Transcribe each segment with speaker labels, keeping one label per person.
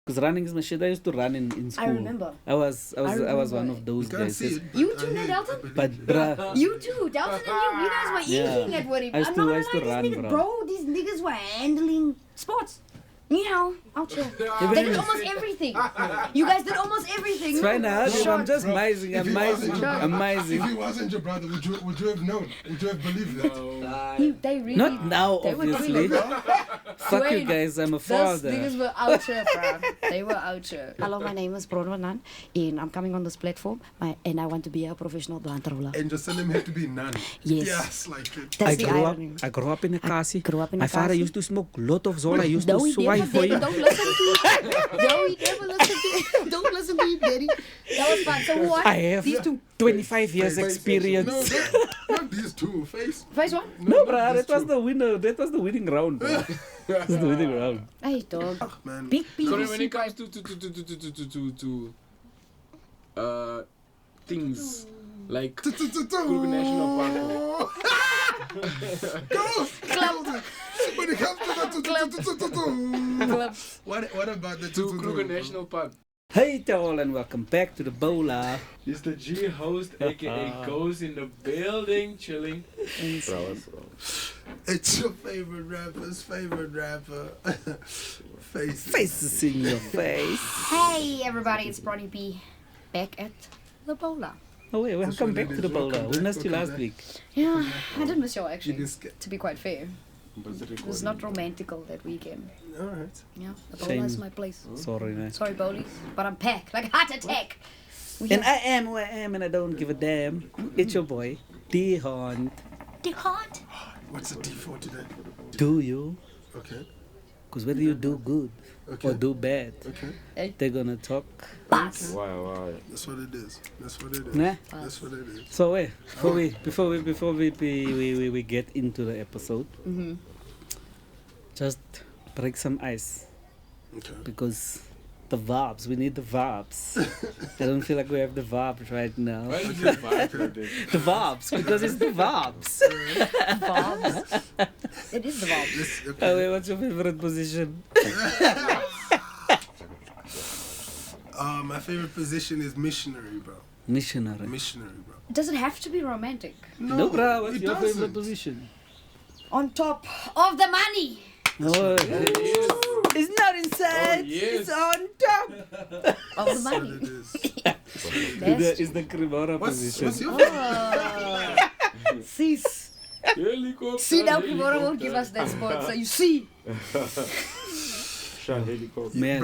Speaker 1: Because running is my shit. I used to run in school.
Speaker 2: I remember.
Speaker 1: I was one of those guys.
Speaker 2: You too, no, Dalton?
Speaker 1: But bruh.
Speaker 2: You too, Dalton and you guys were eating at what
Speaker 1: I used to run,
Speaker 2: these niggas, bro. These niggas were handling sports. You know, out here. They did almost everything. You guys did almost everything.
Speaker 1: It's fine now. I'm just amazing.
Speaker 3: If he wasn't your brother, would you have known? Would you have believed that?
Speaker 2: They really.
Speaker 1: Not now, obviously. Fuck you guys. I'm a father.
Speaker 2: These niggas were out here, bro. They were out here. Hello, my name is Bronwanan, and I'm coming on this platform, and I want to be a professional blunt roller.
Speaker 3: And your surname had to be Nan.
Speaker 2: Yes.
Speaker 3: Like it.
Speaker 2: That's
Speaker 1: I grew up in a kasi. My
Speaker 2: Kasi.
Speaker 1: father used to smoke a lot of Zola. I used to swipe for him.
Speaker 2: Don't listen to him. No, he never listened to him. Don't listen to him, Daddy. That was fun. So what?
Speaker 1: I have
Speaker 2: These two.
Speaker 1: 25 years experience.
Speaker 3: No, not these two. Face
Speaker 2: one?
Speaker 1: No, bro, that was the winner. That was the winning round, bro. That was the winning round.
Speaker 2: Hey, dog.
Speaker 3: Oh, man.
Speaker 2: Big PVC.
Speaker 4: Sorry, when it comes to things like Kruger National Park.
Speaker 2: Club.
Speaker 3: When it comes to
Speaker 2: Club.
Speaker 3: what about the
Speaker 4: Kruger National Park.
Speaker 1: Hey to all and welcome back to the Boula.
Speaker 4: It's the G host, aka Ghost in the building, chilling.
Speaker 3: It's your favorite rapper's favorite rapper.
Speaker 1: Faces in your face.
Speaker 2: Hey, everybody, it's Bronny B. Back at the Boula.
Speaker 1: Oh wait, welcome back to the Boula. We missed you last week.
Speaker 2: Yeah, I did miss you actually, to be quite fair. It was not
Speaker 4: recording?
Speaker 2: romantical that weekend.
Speaker 3: Alright.
Speaker 2: Yeah, the
Speaker 1: Shame.
Speaker 2: Boula is my place.
Speaker 1: Sorry, man.
Speaker 2: Sorry, Bolies, but I'm packed like a heart attack.
Speaker 1: And I am who I am and I don't give a damn. It's your boy, D-Hunt.
Speaker 2: The heart.
Speaker 3: What's the D for today?
Speaker 1: Do you?
Speaker 3: Okay.
Speaker 1: Because whether you do good or do bad, they're gonna talk.
Speaker 2: Bus.
Speaker 4: Why?
Speaker 3: That's what it is. That's what it is.
Speaker 1: Nah?
Speaker 3: That's what it is.
Speaker 1: So wait, before we get into the episode, just break some ice.
Speaker 3: Okay.
Speaker 1: Because the vibes, we need the vibes. I don't feel like we have the vibes right now.
Speaker 4: Why did you vibe today?
Speaker 1: The vibes, because it's the vibes.
Speaker 2: Bobs. It is the Bobs.
Speaker 1: Oh wait, what's your favorite position?
Speaker 3: My favorite position is missionary, bro.
Speaker 1: Missionary.
Speaker 3: Missionary, bro.
Speaker 2: Does it have to be romantic?
Speaker 1: No, bro, what's
Speaker 3: it
Speaker 1: your favorite
Speaker 3: doesn't.
Speaker 1: position?
Speaker 2: On top of the money.
Speaker 1: No, it's not inside.
Speaker 4: Oh, yes.
Speaker 1: It's on top.
Speaker 2: Of the
Speaker 3: That's what
Speaker 2: money.
Speaker 3: it is.
Speaker 1: It's the Cremora position.
Speaker 3: What's your
Speaker 2: Sis.
Speaker 4: Helicopter.
Speaker 2: See now, Kimura won't give us that spot, so you see.
Speaker 4: Helicopter.
Speaker 1: Man,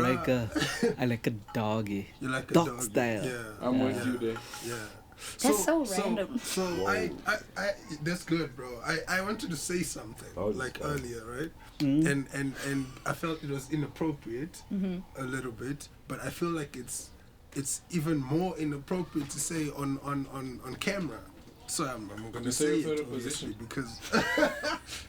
Speaker 1: I like a doggy.
Speaker 3: You like a
Speaker 1: Dog
Speaker 3: dog
Speaker 1: style.
Speaker 3: Yeah.
Speaker 4: I'm with you there.
Speaker 3: Yeah.
Speaker 2: That's so random.
Speaker 3: So I that's good, bro. I wanted to say something earlier, right? And I felt it was inappropriate a little bit, but I feel like it's even more inappropriate to say on camera. So I'm gonna say
Speaker 4: your
Speaker 3: it
Speaker 4: favorite
Speaker 3: obviously
Speaker 4: position?
Speaker 3: because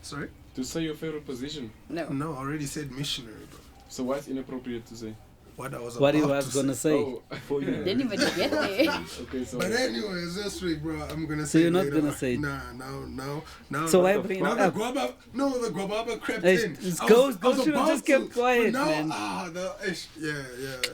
Speaker 3: sorry?
Speaker 4: To say your favorite position.
Speaker 2: No.
Speaker 3: No, I already said missionary, bro.
Speaker 4: So what's inappropriate to say?
Speaker 3: What I was
Speaker 1: What he
Speaker 3: about
Speaker 1: was
Speaker 3: to
Speaker 1: gonna say.
Speaker 4: Oh, for you.
Speaker 2: Didn't even get there.
Speaker 4: Okay, so.
Speaker 3: But anyways, that's right, bro. I'm gonna say.
Speaker 1: So you're not
Speaker 3: later.
Speaker 1: gonna say it?
Speaker 3: Nah.
Speaker 1: So why bring it
Speaker 3: the
Speaker 1: up?
Speaker 3: guababa crept
Speaker 1: Hey,
Speaker 3: in.
Speaker 1: it's
Speaker 3: I
Speaker 1: Ghost.
Speaker 3: was
Speaker 1: Ghost should have
Speaker 3: about
Speaker 1: just kept
Speaker 3: to,
Speaker 1: quiet,
Speaker 3: but now,
Speaker 1: man.
Speaker 3: yeah.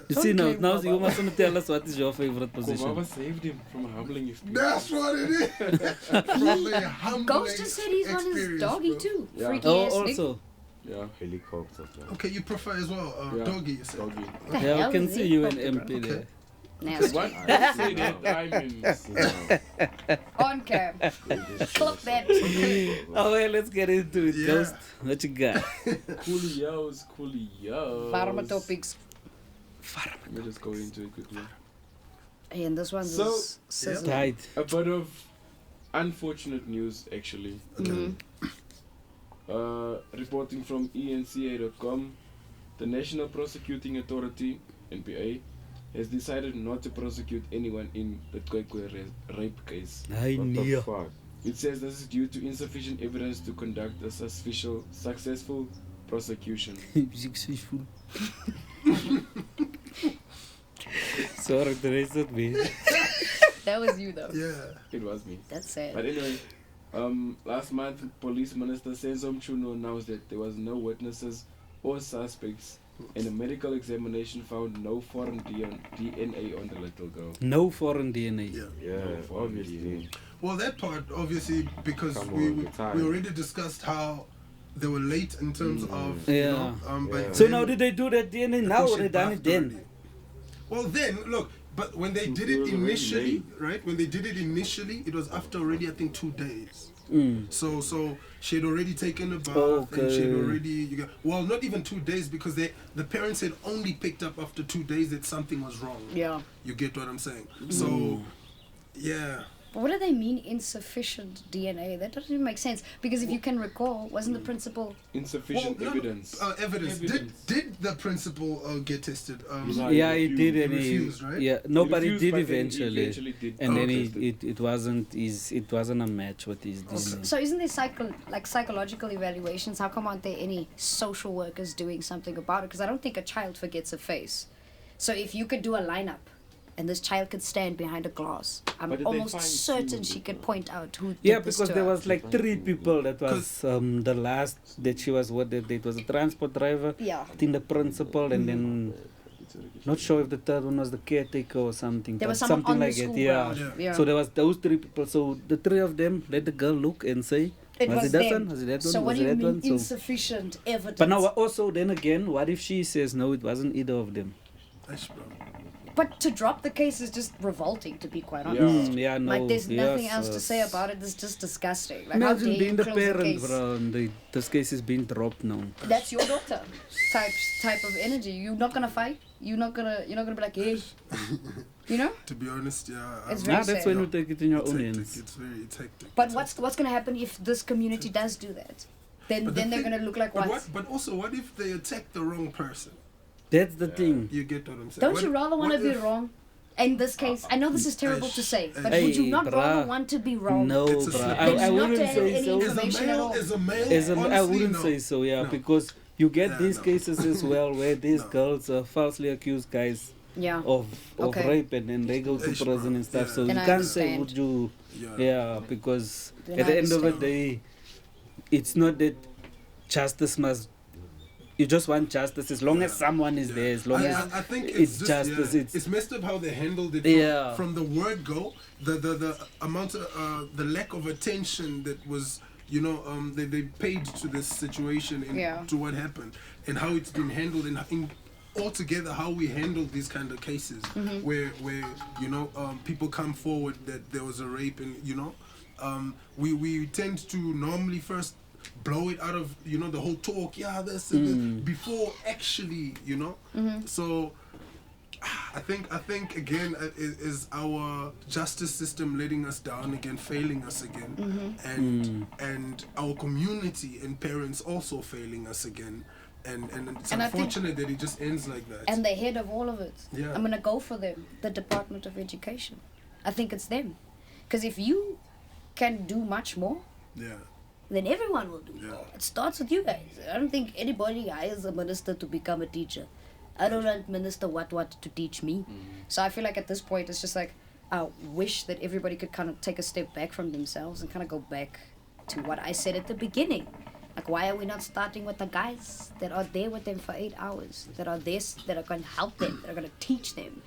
Speaker 1: You see, now
Speaker 2: Okay,
Speaker 1: you must want to tell us what is your favorite
Speaker 4: Baba
Speaker 1: position.
Speaker 4: saved him from humbling his people.
Speaker 3: That's what it is. From the humbling
Speaker 2: Ghost just said he's on his
Speaker 3: experience,
Speaker 2: doggy
Speaker 3: bro.
Speaker 2: too.
Speaker 4: Yeah.
Speaker 2: Freaky
Speaker 1: Oh,
Speaker 2: ass nigga.
Speaker 4: Yeah.
Speaker 1: also.
Speaker 5: Helicopter.
Speaker 3: Okay, you prefer as well,
Speaker 4: Yeah.
Speaker 3: doggy. You said.
Speaker 4: Doggy.
Speaker 2: The
Speaker 1: Yeah,
Speaker 2: hell
Speaker 1: we can
Speaker 2: is
Speaker 1: see
Speaker 2: it?
Speaker 1: you in
Speaker 2: Okay,
Speaker 1: MP
Speaker 3: bro.
Speaker 1: there.
Speaker 2: Nasty.
Speaker 4: What? Don't say that timing.
Speaker 2: On cam. Clip that.
Speaker 1: Oh, well, let's get into it,
Speaker 3: Yeah.
Speaker 1: Ghost. What you got?
Speaker 4: Coolios.
Speaker 2: Pharma topics.
Speaker 4: Let me just go into it quickly.
Speaker 2: And this one
Speaker 4: So-
Speaker 2: is sizzling.
Speaker 1: Tight.
Speaker 4: A bit of unfortunate news, actually. Reporting from enca.com, the National Prosecuting Authority, NPA, has decided not to prosecute anyone in the truecrimecommunity rape case.
Speaker 1: I knew.
Speaker 5: Fuck.
Speaker 4: It says this is due to insufficient evidence to conduct a successful prosecution.
Speaker 1: Successful. Sorry, today's not me.
Speaker 2: That was you though.
Speaker 3: Yeah.
Speaker 4: It was me.
Speaker 2: That's sad.
Speaker 4: But anyway, last month, Police Minister Senzo Mchunu announced that there was no witnesses or suspects and a medical examination found no foreign DNA on the little girl.
Speaker 1: No foreign DNA.
Speaker 3: Yeah.
Speaker 4: Obviously.
Speaker 3: Well, that part obviously because
Speaker 5: Come
Speaker 3: we
Speaker 5: on, the time.
Speaker 3: we already discussed how they were late in terms of you
Speaker 1: Yeah.
Speaker 3: know, but
Speaker 1: So
Speaker 3: then
Speaker 1: now did they do that DNA
Speaker 3: I
Speaker 1: now
Speaker 3: think
Speaker 1: or
Speaker 3: she
Speaker 1: they done it
Speaker 3: buffed
Speaker 1: then?
Speaker 3: already. Well, then look, but when they did
Speaker 5: It
Speaker 3: it
Speaker 5: was already
Speaker 3: initially,
Speaker 5: late.
Speaker 3: right? When they did it initially, it was after already I think 2 days.
Speaker 1: Mm.
Speaker 3: So she had already taken a bath and she had already well, not even 2 days because the parents had only picked up after 2 days that something was wrong.
Speaker 2: Yeah.
Speaker 3: You get what I'm saying? So yeah.
Speaker 2: But what do they mean insufficient DNA? That doesn't even make sense. Because if you can recall, wasn't the principal...
Speaker 4: Insufficient
Speaker 3: Well, no,
Speaker 4: evidence.
Speaker 3: Evidence.
Speaker 4: Evidence.
Speaker 3: Did the principal get tested?
Speaker 1: Yeah, he did, and
Speaker 3: He refused, right?
Speaker 1: yeah, nobody
Speaker 4: Refused,
Speaker 1: did
Speaker 4: but then he
Speaker 1: eventually,
Speaker 4: did
Speaker 1: and then
Speaker 4: tested.
Speaker 1: it wasn't a match with his DNA.
Speaker 2: So isn't there psychological evaluations? How come aren't there any social workers doing something about it? Because I don't think a child forgets a face. So if you could do a lineup, and this child could stand behind a glass, I'm
Speaker 5: But did they
Speaker 2: almost
Speaker 5: find
Speaker 2: certain
Speaker 5: two
Speaker 2: she could point out who did
Speaker 1: Yeah,
Speaker 2: this
Speaker 1: because
Speaker 2: to
Speaker 1: there
Speaker 2: her.
Speaker 1: was like 3 people. That was the last that she was with. It was a transport driver.
Speaker 2: Yeah.
Speaker 1: I think the principal, and then not sure if the third one was the caretaker or something.
Speaker 2: There
Speaker 1: but
Speaker 2: was someone
Speaker 1: something
Speaker 2: on the
Speaker 1: like
Speaker 2: school
Speaker 1: it. Yeah.
Speaker 2: ground. Yeah.
Speaker 1: So there was those 3 people. So the 3 of them let the girl look and say,
Speaker 2: It was
Speaker 1: it that
Speaker 2: them.
Speaker 1: one? Was it that one?
Speaker 2: So what
Speaker 1: was
Speaker 2: do
Speaker 1: it
Speaker 2: you
Speaker 1: that
Speaker 2: mean
Speaker 1: one? So,
Speaker 2: insufficient evidence?
Speaker 1: but now also then again, what if she says no? It wasn't either of them.
Speaker 3: Gosh, bro.
Speaker 2: But to drop the case is just revolting, to be quite honest.
Speaker 1: Yeah, no.
Speaker 2: Like there's nothing
Speaker 1: yes,
Speaker 2: else to say about it. It's just disgusting. Like how
Speaker 1: Imagine
Speaker 2: dare you
Speaker 1: being the
Speaker 2: close the
Speaker 1: parent,
Speaker 2: case?
Speaker 1: bro, and this case is being dropped now.
Speaker 2: That's your daughter. Type of energy. You're not gonna fight. You're not gonna be like, hey. You know?
Speaker 3: To be honest, yeah.
Speaker 2: It's very
Speaker 1: That's
Speaker 2: sad.
Speaker 1: when you take it in your
Speaker 3: It's
Speaker 1: own
Speaker 3: hectic.
Speaker 1: hands.
Speaker 3: It's hectic.
Speaker 2: But what's gonna happen if this community does do that? Then
Speaker 3: But
Speaker 2: they're
Speaker 3: the thing-
Speaker 2: gonna look like
Speaker 3: but
Speaker 2: what?
Speaker 3: But also, what if they attack the wrong person?
Speaker 1: That's the thing.
Speaker 3: You get what I'm saying?
Speaker 2: Don't
Speaker 3: What-
Speaker 2: you rather want to
Speaker 3: what
Speaker 2: be
Speaker 3: if-
Speaker 2: wrong? In this case, I know this is terrible to say, but would you
Speaker 1: Hey,
Speaker 2: not rather
Speaker 1: bruh.
Speaker 2: want to be wrong?
Speaker 1: No,
Speaker 3: It's a
Speaker 1: bro.
Speaker 3: slip.
Speaker 1: I
Speaker 2: Then not
Speaker 1: wouldn't
Speaker 2: to have
Speaker 1: say
Speaker 2: any
Speaker 1: so.
Speaker 2: information at all.
Speaker 3: As a male,
Speaker 1: I
Speaker 3: honestly,
Speaker 1: wouldn't
Speaker 3: no.
Speaker 1: say so, yeah,
Speaker 3: No.
Speaker 1: because you get
Speaker 3: Yeah,
Speaker 1: these
Speaker 3: no.
Speaker 1: cases as well where these
Speaker 3: No.
Speaker 1: girls are falsely accused guys
Speaker 2: Yeah.
Speaker 1: of
Speaker 2: Okay.
Speaker 1: rape and then they go to
Speaker 3: Ish,
Speaker 1: prison
Speaker 3: bro.
Speaker 1: and stuff.
Speaker 3: Yeah.
Speaker 1: So
Speaker 2: Then
Speaker 1: you
Speaker 2: I
Speaker 1: can't say
Speaker 2: understand.
Speaker 1: would you, yeah, because
Speaker 2: Then
Speaker 1: at
Speaker 2: I
Speaker 1: the end of the
Speaker 2: understand.
Speaker 1: day, it's not that justice must. You just want justice as long as someone is there, as long as
Speaker 3: I think
Speaker 1: it's
Speaker 3: just,
Speaker 1: justice.
Speaker 3: It's messed up how they handled it.
Speaker 1: Yeah.
Speaker 3: From the word go, the amount of the lack of attention that was, they paid to this situation and
Speaker 2: Yeah.
Speaker 3: to what happened and how it's been handled and altogether how we handle these kind of cases where people come forward that there was a rape and we tend to normally first blow it out of the whole talk this and this, before actually so I think again is our justice system letting us down again, failing us again, and our community and parents also failing us again, and it's
Speaker 2: And I think-
Speaker 3: unfortunate that it just ends like that.
Speaker 2: And the head of all of it,
Speaker 3: Yeah.
Speaker 2: I'm gonna go for them, the Department of Education. I think it's them, because if you can do much more,
Speaker 3: yeah.
Speaker 2: then everyone will do
Speaker 3: Yeah.
Speaker 2: more. It starts with you guys. I don't think anybody hires a minister to become a teacher. I don't want minister what to teach me. So I feel like at this point it's just like I wish that everybody could kind of take a step back from themselves and kind of go back to what I said at the beginning. Like, why are we not starting with the guys that are there with them for 8 hours, that are there, that are going to help them, that are going to teach them?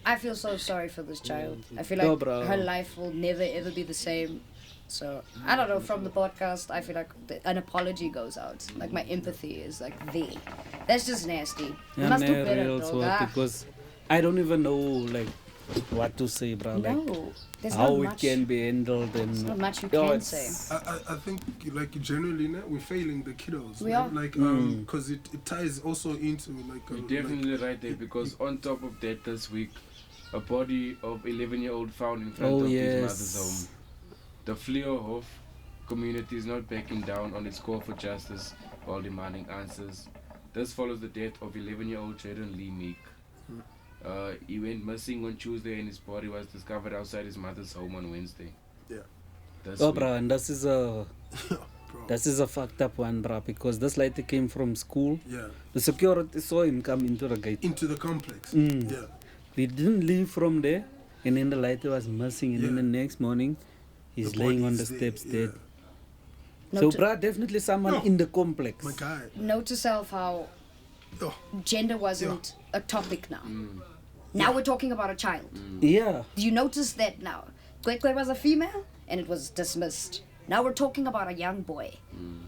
Speaker 2: I feel so sorry for this child. I feel like
Speaker 1: No, bro.
Speaker 2: her life will never ever be the same. So I don't know. From the podcast, I feel like an apology goes out. Like my empathy is like there. That's just nasty. We
Speaker 1: Yeah,
Speaker 2: must do
Speaker 1: nah,
Speaker 2: better,
Speaker 1: real
Speaker 2: dog.
Speaker 1: talk,
Speaker 2: Ah,
Speaker 1: because I don't even know like what to say, bro. Like
Speaker 2: no, there's
Speaker 1: how
Speaker 2: not
Speaker 1: it
Speaker 2: much.
Speaker 1: can be handled and
Speaker 2: There's not much you
Speaker 1: Yeah,
Speaker 2: can
Speaker 1: it's-
Speaker 2: say.
Speaker 3: I think like generally now we're failing the kiddos.
Speaker 2: We
Speaker 3: right?
Speaker 2: are.
Speaker 3: Like because it ties also into like
Speaker 4: You're definitely right there, because on top of that, this week, a body of 11-year-old found in front
Speaker 1: Oh,
Speaker 4: of his
Speaker 1: yes.
Speaker 4: mother's home. The Vleerhof community is not backing down on its call for justice while demanding answers. This follows the death of 11-year-old Jayden Meek. He went missing on Tuesday and his body was discovered outside his mother's home on Wednesday.
Speaker 3: Yeah.
Speaker 4: This
Speaker 1: Oh,
Speaker 4: week.
Speaker 1: bro, and this is a
Speaker 3: bro.
Speaker 1: this is a fucked up one, bro, because this lady came from school.
Speaker 3: Yeah.
Speaker 1: The security saw him come into the gate.
Speaker 3: Into the complex.
Speaker 1: Mm.
Speaker 3: Yeah.
Speaker 1: We didn't leave from there, and then the lighter was missing, and then
Speaker 3: Yeah.
Speaker 1: the next morning, he's
Speaker 3: The
Speaker 1: laying on the
Speaker 3: body's
Speaker 1: steps
Speaker 3: there,
Speaker 1: dead.
Speaker 2: No
Speaker 1: So,
Speaker 2: to-
Speaker 1: bro, definitely someone
Speaker 3: No.
Speaker 1: in the complex.
Speaker 3: My guy.
Speaker 2: Note to self how gender wasn't a topic now. Now we're talking about a child.
Speaker 1: Yeah.
Speaker 2: Do you notice that now? Kwekwe was a female and it was dismissed. Now we're talking about a young boy.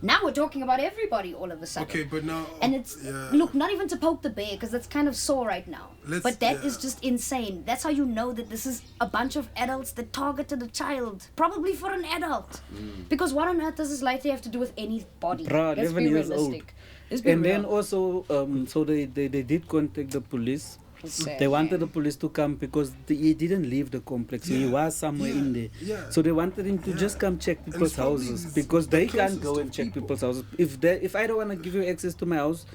Speaker 2: Now we're talking about everybody all of a sudden.
Speaker 3: Okay, but now...
Speaker 2: And it's, look, not even to poke the bear, because that's kind of sore right now. But that is just insane. That's how you know that this is a bunch of adults that targeted a child. Probably for an adult. Because what on earth does this lightly have to do with anybody?
Speaker 1: Bruh,
Speaker 2: Let's
Speaker 1: 11
Speaker 2: be
Speaker 1: years
Speaker 2: realistic.
Speaker 1: old. And then also, so they did contact the police. They wanted the police to come because he didn't leave the complex. He was somewhere in there. So they wanted him to just come check people's houses because they can't go and check people's houses. If I don't want to give you access to my house,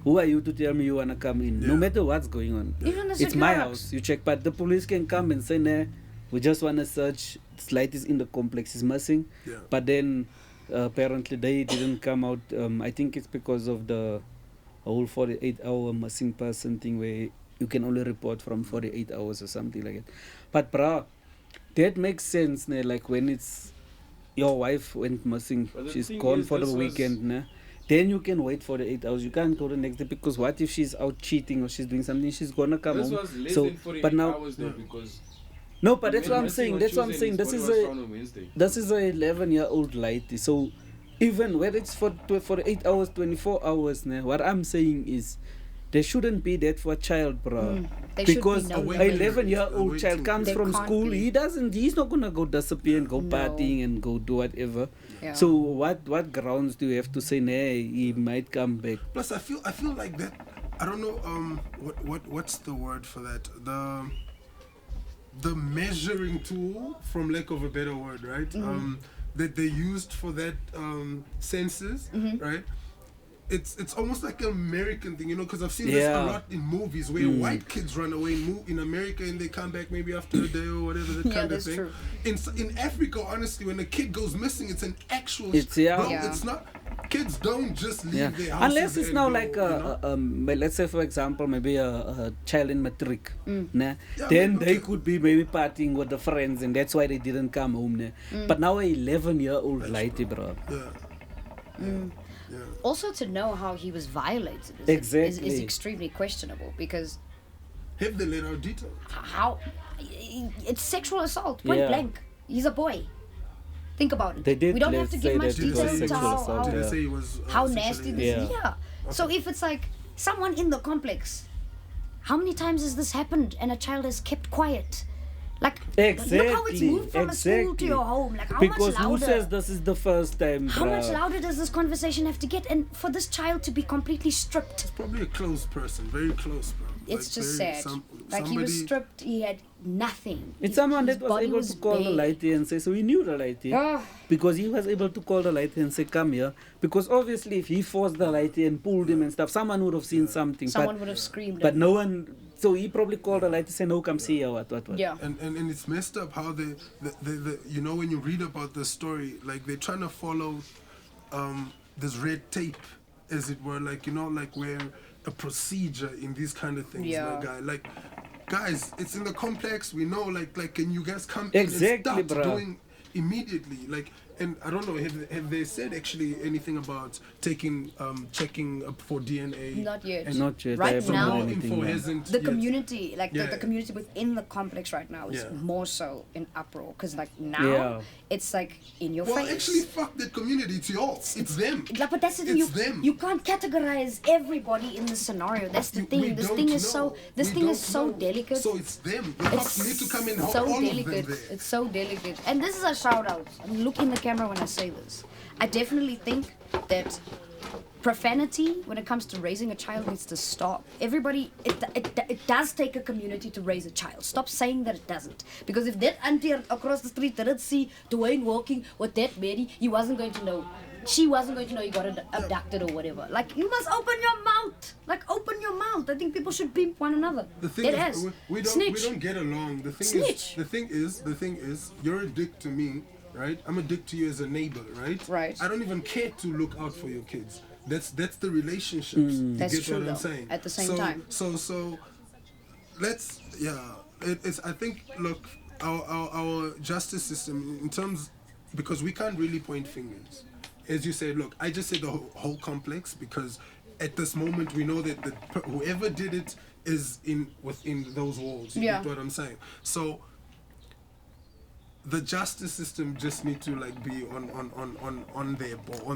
Speaker 1: who are you to tell me you want to come in? No matter what's going on.
Speaker 2: Even the
Speaker 1: It's my
Speaker 2: security.
Speaker 1: house. You check. But the police can come and say, nah, we just want to search. This light is in the complex. It's missing. But then apparently they didn't come out. I think it's because of the whole 48-hour missing person thing where you can only report from 48 hours or something like it. But bruh, that makes sense, né? Like when it's your wife went missing, she's gone for the weekend, né? Then you can wait 48 hours. You can't go the next day because what if she's out cheating or she's doing something, she's gonna come
Speaker 4: This
Speaker 1: home.
Speaker 4: was less
Speaker 1: So
Speaker 4: than 48
Speaker 1: but now
Speaker 4: hours though, because
Speaker 1: no, but that's
Speaker 4: when
Speaker 1: what I'm
Speaker 4: missing
Speaker 1: saying.
Speaker 4: on
Speaker 1: That's what I'm
Speaker 4: Tuesday
Speaker 1: saying.
Speaker 4: means
Speaker 1: This
Speaker 4: body
Speaker 1: is
Speaker 4: was
Speaker 1: a
Speaker 4: found on Wednesday.
Speaker 1: this is a 11-year-old lighty. So even whether it's for 8 hours, 24 hours, né? What I'm saying is there shouldn't be that for a child, bro.
Speaker 2: There should be
Speaker 1: Because
Speaker 2: no
Speaker 1: an
Speaker 2: limit.
Speaker 1: 11-year-old child comes
Speaker 2: There
Speaker 1: from
Speaker 2: can't
Speaker 1: school,
Speaker 2: be.
Speaker 1: he's not gonna go disappear and go
Speaker 2: No.
Speaker 1: partying and go do whatever.
Speaker 2: Yeah.
Speaker 1: So what grounds do you have to say, nah, he might come back?
Speaker 3: Plus, I feel like that. I don't know. What's the word for that? The measuring tool, from lack of a better word, right? That they used for that census, right? It's almost like an American thing, you know, because I've seen this a lot in movies where white kids run away in America and they come back maybe after a day or whatever, that kind of
Speaker 2: that's
Speaker 3: thing.
Speaker 2: true.
Speaker 3: In Africa, honestly, when a kid goes missing, it's an actual...
Speaker 1: It's
Speaker 3: It's not... Kids don't just leave their houses.
Speaker 1: Unless it's
Speaker 3: and
Speaker 1: now
Speaker 3: go,
Speaker 1: like let's say for example maybe a child in matric, nah?
Speaker 3: Yeah,
Speaker 1: Then
Speaker 3: okay.
Speaker 1: they could be maybe partying with the friends and that's why they didn't come home, nah? But now a 11-year-old lighty, bro.
Speaker 2: Also, to know how he was violated is
Speaker 1: Exactly.
Speaker 2: extremely questionable, because
Speaker 3: Have they let out details?
Speaker 2: how it's sexual assault, point
Speaker 1: Yeah.
Speaker 2: blank. He's a boy. Think about it.
Speaker 1: They did
Speaker 2: we don't have to
Speaker 1: say
Speaker 2: give much
Speaker 1: that it was
Speaker 2: detail into
Speaker 1: sexual assault,
Speaker 3: Did
Speaker 1: yeah.
Speaker 3: they say it was...
Speaker 2: how
Speaker 3: sexually-
Speaker 2: nasty this is.
Speaker 1: Yeah.
Speaker 2: Yeah. So if it's like someone in the complex, how many times has this happened and a child has kept quiet? Like, look how it's moved from a school to your home. Like, how
Speaker 1: because
Speaker 2: much louder?
Speaker 1: who says this is the first time,
Speaker 2: How much
Speaker 1: bruh?
Speaker 2: louder does this conversation have to get? And for this child to be completely stripped,
Speaker 3: Probably a close person, very close, bro.
Speaker 2: it's just
Speaker 3: very-
Speaker 2: sad. Like, he was
Speaker 3: somebody-
Speaker 2: stripped, he had nothing.
Speaker 1: It's someone
Speaker 2: His
Speaker 1: that was
Speaker 2: body
Speaker 1: able to call the
Speaker 2: bare.
Speaker 1: lighty and say, so he knew the lighty.
Speaker 2: Ah.
Speaker 1: Because he was able to call the lighty and say, come here. Because obviously if he forced the lighty and pulled him and stuff, someone would have seen something.
Speaker 2: Someone would have screamed.
Speaker 1: But
Speaker 2: at
Speaker 1: no one, so he probably called the lighty and said, no, come see here, what.
Speaker 2: Yeah.
Speaker 3: And it's messed up how the you know, when you read about the story, like they're trying to follow this red tape, as it were, like, you know, like where a procedure in these kind of things.
Speaker 2: Yeah.
Speaker 3: Like guys, it's in the complex. We know, like can you guys come
Speaker 1: Exactly,
Speaker 3: in and start
Speaker 1: bruh.
Speaker 3: doing immediately, like. And I don't know, have they said actually anything about checking up for DNA?
Speaker 2: Not yet.
Speaker 3: And
Speaker 1: Not yet.
Speaker 2: Right
Speaker 1: I haven't
Speaker 2: now-
Speaker 1: heard
Speaker 3: more
Speaker 1: anything
Speaker 3: info
Speaker 1: yet.
Speaker 3: hasn't
Speaker 2: The
Speaker 3: yet.
Speaker 2: community, like
Speaker 3: Yeah.
Speaker 2: the community within the complex right now is
Speaker 3: Yeah.
Speaker 2: more so in uproar, because like now
Speaker 1: Yeah.
Speaker 2: it's like in your
Speaker 3: Well,
Speaker 2: face.
Speaker 3: actually, fuck that community. It's y'all. It's them.
Speaker 2: Like, but that's the thing.
Speaker 3: It's them.
Speaker 2: You can't categorize everybody in this scenario. That's the thing.
Speaker 3: We
Speaker 2: This
Speaker 3: don't
Speaker 2: thing is
Speaker 3: know.
Speaker 2: this
Speaker 3: We
Speaker 2: thing is
Speaker 3: don't
Speaker 2: so
Speaker 3: know.
Speaker 2: delicate.
Speaker 3: So it's them. The
Speaker 2: It's
Speaker 3: cops need to come and hold
Speaker 2: so
Speaker 3: all
Speaker 2: delicate.
Speaker 3: of them there.
Speaker 2: It's so delicate. And this is a shout out. Look in the camera when I say this. I definitely think that profanity when it comes to raising a child needs to stop. Everybody, it does take a community to raise a child. Stop saying that it doesn't. Because if that auntie across the street didn't see Dwayne walking with that Mary, he wasn't going to know. She wasn't going to know he got abducted or whatever. Like, you must open your mouth. Like, open your mouth. I think people should pimp one another.
Speaker 3: The thing
Speaker 2: Dead
Speaker 3: is,
Speaker 2: ass.
Speaker 3: we
Speaker 2: Snitch.
Speaker 3: don't get along. The thing is, you're a dick to me, right? I'm a dick to you as a neighbor, right?
Speaker 2: Right.
Speaker 3: I don't even care to look out for your kids. That's the relationships. You
Speaker 2: That's
Speaker 3: get
Speaker 2: true,
Speaker 3: what I'm
Speaker 2: though,
Speaker 3: saying?
Speaker 2: at the same time.
Speaker 3: So let's it's I think, look, our justice system in terms, because we can't really point fingers. As you said, look, I just said the whole complex because at this moment we know that whoever did it is within those walls. You get what I'm saying? So the justice system just need to like be on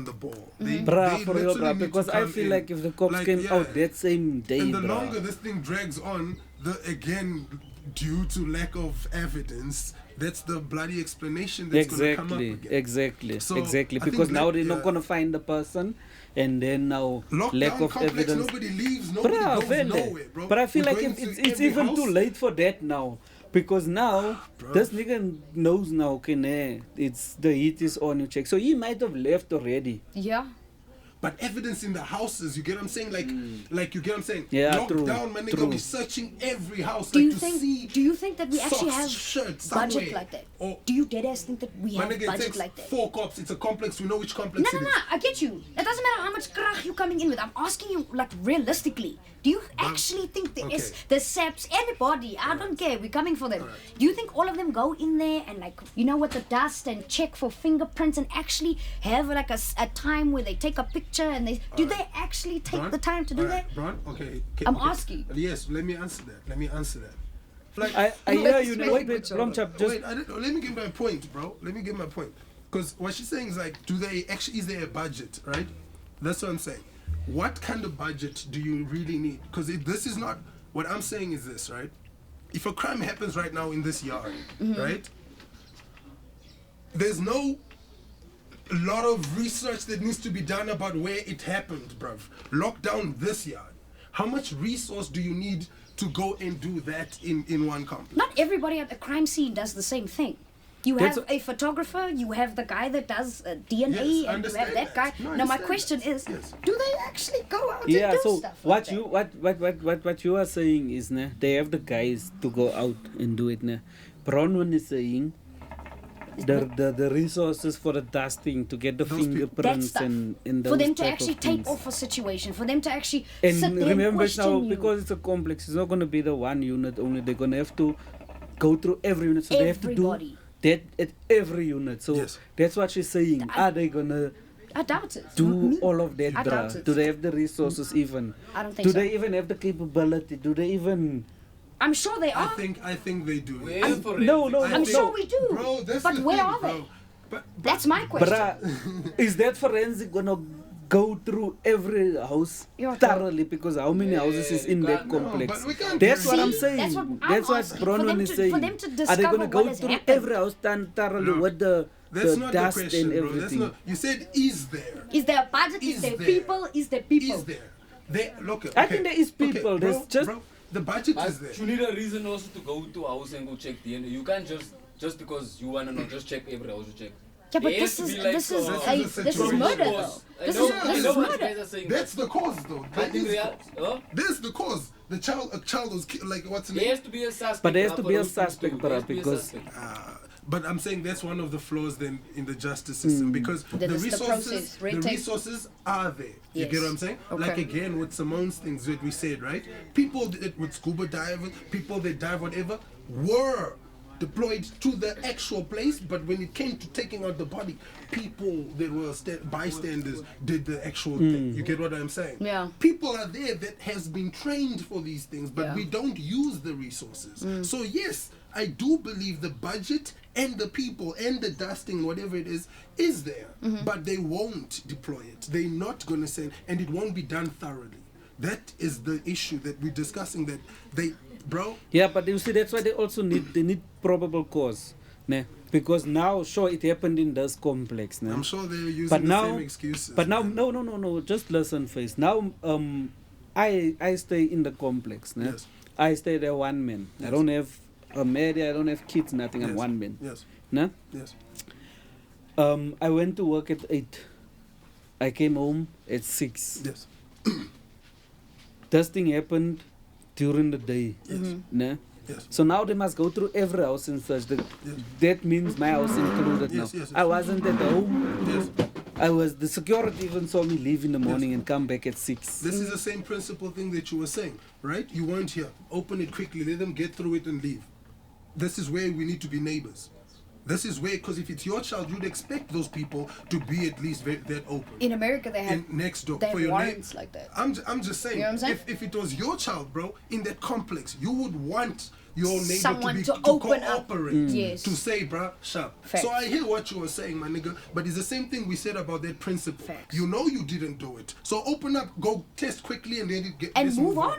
Speaker 3: the ball. They
Speaker 1: for real,
Speaker 3: literally need
Speaker 1: because
Speaker 3: to
Speaker 1: I
Speaker 3: come
Speaker 1: feel
Speaker 3: in.
Speaker 1: like if the cops came out that same day,
Speaker 3: and the longer this thing drags on, again due to lack of evidence, that's the bloody explanation that's going to come up again.
Speaker 1: Exactly. Because now they're not going to find the person, and then now
Speaker 3: lockdown
Speaker 1: lack of
Speaker 3: complex,
Speaker 1: evidence.
Speaker 3: nobody leaves, nobody goes nowhere, bro.
Speaker 1: But I feel
Speaker 3: We're
Speaker 1: like
Speaker 3: going
Speaker 1: it's
Speaker 3: to
Speaker 1: even
Speaker 3: every
Speaker 1: too
Speaker 3: house.
Speaker 1: late for that now. Because now, this nigga knows now, okay, nah, it's the heat is on, you check. So he might have left already.
Speaker 2: Yeah.
Speaker 3: But evidence in the houses, you get what I'm saying? Like you get what I'm saying?
Speaker 1: Yeah,
Speaker 3: Lockdown, man, they're gonna be searching every house
Speaker 2: Do
Speaker 3: like
Speaker 2: you
Speaker 3: to
Speaker 2: think?
Speaker 3: see
Speaker 2: Do you think that we actually
Speaker 3: socks,
Speaker 2: have
Speaker 3: shirts
Speaker 2: budget
Speaker 3: somewhere.
Speaker 2: like that?
Speaker 3: Or
Speaker 2: Do you deadass think that we
Speaker 3: my
Speaker 2: have
Speaker 3: nigga, it
Speaker 2: budget
Speaker 3: takes
Speaker 2: like that?
Speaker 3: 4 cops. It's a complex. We know which
Speaker 2: No,
Speaker 3: complex
Speaker 2: no,
Speaker 3: it
Speaker 2: no.
Speaker 3: is.
Speaker 2: I get you. It doesn't matter how much krach you're coming in with. I'm asking you, like, realistically. Do you actually think there is the SAPs, anybody? I don't care. We're coming for them. Do you think all of them go in there and, like, you know, with the dust and check for fingerprints and actually have like a time where they take a picture and they they actually take the time to do that?
Speaker 3: Bron, okay.
Speaker 2: I'm asking.
Speaker 3: Yes, let me answer that. Like,
Speaker 1: I hear you. Wait, Romchap, just
Speaker 3: wait, let me give my point, bro. Let me give my point. Because what she's saying is like, is there a budget, right? That's what I'm saying. What kind of budget do you really need? Because this is not, what I'm saying is this, right? If a crime happens right now in this yard, right? There's no lot of research that needs to be done about where it happened, bruv. Lock down this yard. How much resource do you need to go and do that in one company?
Speaker 2: Not everybody at the crime scene does the same thing. You have a photographer, you have the guy that does DNA, and you have that guy.
Speaker 3: No,
Speaker 2: now my question is, do they actually go out and do
Speaker 1: so
Speaker 2: stuff
Speaker 1: what
Speaker 2: like
Speaker 1: what you are saying is they have the guys to go out and do it. Bronwyn is saying the resources for the dusting to get the fingerprints and those
Speaker 2: for them to
Speaker 1: type
Speaker 2: actually
Speaker 1: of
Speaker 2: take
Speaker 1: things.
Speaker 2: off a situation, for them to actually
Speaker 1: And
Speaker 2: sit there
Speaker 1: remember
Speaker 2: and question
Speaker 1: now,
Speaker 2: you.
Speaker 1: because it's a complex, it's not going to be the one unit only. They're going to have to go through every unit. So they have to do that at every unit. So that's what she's saying. Are they going to
Speaker 2: I doubt it.
Speaker 1: do all of that?
Speaker 2: I doubt it.
Speaker 1: Do they have the resources even?
Speaker 2: I don't think
Speaker 1: Do
Speaker 2: so.
Speaker 1: they even have the capability? Do they even...
Speaker 2: I'm sure they are.
Speaker 3: I think they do.
Speaker 2: I'm sure we do.
Speaker 3: Bro, that's
Speaker 2: but
Speaker 3: the
Speaker 2: where
Speaker 3: thing,
Speaker 2: are they?
Speaker 3: bro. But
Speaker 2: that's my question.
Speaker 1: Is that forensic gonna go through every house thoroughly? Because how many houses is in that complex? That's what I'm saying. That's what Bronwyn is saying.
Speaker 2: For them to discover
Speaker 1: are they gonna go
Speaker 2: what
Speaker 1: through
Speaker 2: has
Speaker 1: every house thoroughly with the dust and everything?
Speaker 3: You said, is there?
Speaker 2: Is there a budget? Is there people? Is there people?
Speaker 3: Is there?
Speaker 1: I think there is people.
Speaker 3: Okay,
Speaker 1: There's just...
Speaker 3: the budget is there.
Speaker 5: You need a reason also to go to a house and go check DNA. You can't just because you wanna not just check every house you check.
Speaker 2: Yeah, but this is murder though. This is murder.
Speaker 3: That's the cause though. This is the cause. A child was like, what's the name?
Speaker 5: There has to be a suspect.
Speaker 1: But there has to be a suspect, because...
Speaker 3: But I'm saying that's one of the flaws then in the justice system, because the resources are there. You get what I'm saying?
Speaker 2: Okay.
Speaker 3: Like again with Simone's things that we said, right? People with scuba diving, people that dive whatever, were deployed to the actual place, but when it came to taking out the body, people that were bystanders did the actual thing. You get what I'm saying?
Speaker 2: Yeah.
Speaker 3: People are there that has been trained for these things, but we don't use the resources. So yes, I do believe the budget and the people and the dusting, whatever it is there, but they won't deploy it. They're not going to send, and it won't be done thoroughly. That is the issue that we're discussing, that they... Bro.
Speaker 1: Yeah, but you see, that's why they also need probable cause, because now, sure, it happened in this complex.
Speaker 3: I'm sure they're using the same excuses.
Speaker 1: But now, no, just listen first. Now, I stay in the complex.
Speaker 3: Yes.
Speaker 1: I stay there one man. Yes. I don't have a married, I don't have kids, nothing. I'm one man.
Speaker 3: Yes. Yes.
Speaker 1: I went to work at 8. I came home at 6.
Speaker 3: Yes.
Speaker 1: This thing happened during the day.
Speaker 3: Yes. Yes.
Speaker 1: So now they must go through every house and search. That means my house included now.
Speaker 3: Yes.
Speaker 1: I wasn't at home. Yes. The security even saw me leave in the morning and come back at 6.
Speaker 3: This is the same principle thing that you were saying, right? You weren't here. Open it quickly. Let them get through it and leave. This is where we need to be neighbors. This is where, because if it's your child, you'd expect those people to be at least that open.
Speaker 2: In America, they have
Speaker 3: next door
Speaker 2: they
Speaker 3: for
Speaker 2: have
Speaker 3: your
Speaker 2: warrants like that.
Speaker 3: I'm just saying,
Speaker 2: You know what I'm saying?
Speaker 3: if it was your child, bro, in that complex, you would want your neighbor
Speaker 2: Someone
Speaker 3: to
Speaker 2: open up.
Speaker 3: cooperate,
Speaker 2: Yes.
Speaker 3: to say, bruh, sharp.
Speaker 2: Facts.
Speaker 3: So I hear what you were saying, my nigga, but it's the same thing we said about that principle.
Speaker 2: Facts.
Speaker 3: You know you didn't do it, so open up, go test quickly, and then let's
Speaker 2: move on.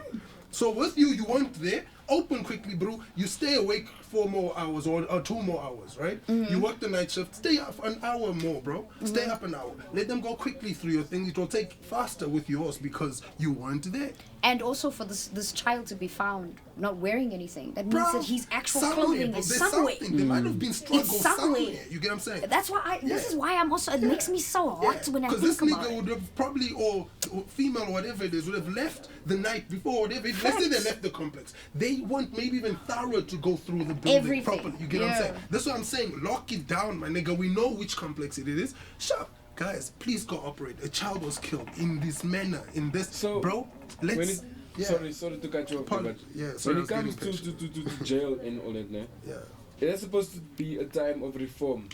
Speaker 3: So with you weren't there. Open quickly, bro. You stay awake 4 more hours or 2 more hours, right? You work the night shift. Stay up an hour more, bro. Stay up an hour. Let them go quickly through your thing. It will take faster with yours because you weren't there.
Speaker 2: And also for this child to be found not wearing anything, that means
Speaker 3: Bro,
Speaker 2: that his actual
Speaker 3: somewhere,
Speaker 2: clothing
Speaker 3: bro,
Speaker 2: is
Speaker 3: there's
Speaker 2: somewhere.
Speaker 3: something. There might have been struggle
Speaker 2: It's somewhere.
Speaker 3: You get what I'm saying?
Speaker 2: That's why this is why I'm also. It makes me so hot when I think
Speaker 3: this
Speaker 2: about
Speaker 3: nigga
Speaker 2: it.
Speaker 3: would have probably, or female or whatever it is, would have left the night before, whatever. Let's say they
Speaker 2: Facts.
Speaker 3: left the complex. They weren't maybe even thorough to go through the building
Speaker 2: Everything.
Speaker 3: properly. You get what I'm
Speaker 2: Yeah.
Speaker 3: saying? That's what I'm saying. Lock it down, my nigga. We know which complex it is. Shut. Guys, please cooperate. A child was killed in this manner, in this.
Speaker 4: So,
Speaker 3: bro, let's.
Speaker 4: Sorry to cut you off, but
Speaker 3: Yeah, sorry,
Speaker 4: when it
Speaker 3: I was
Speaker 4: comes
Speaker 3: getting
Speaker 4: to jail and all that, no?
Speaker 3: Yeah.
Speaker 4: It is supposed to be a time of reform.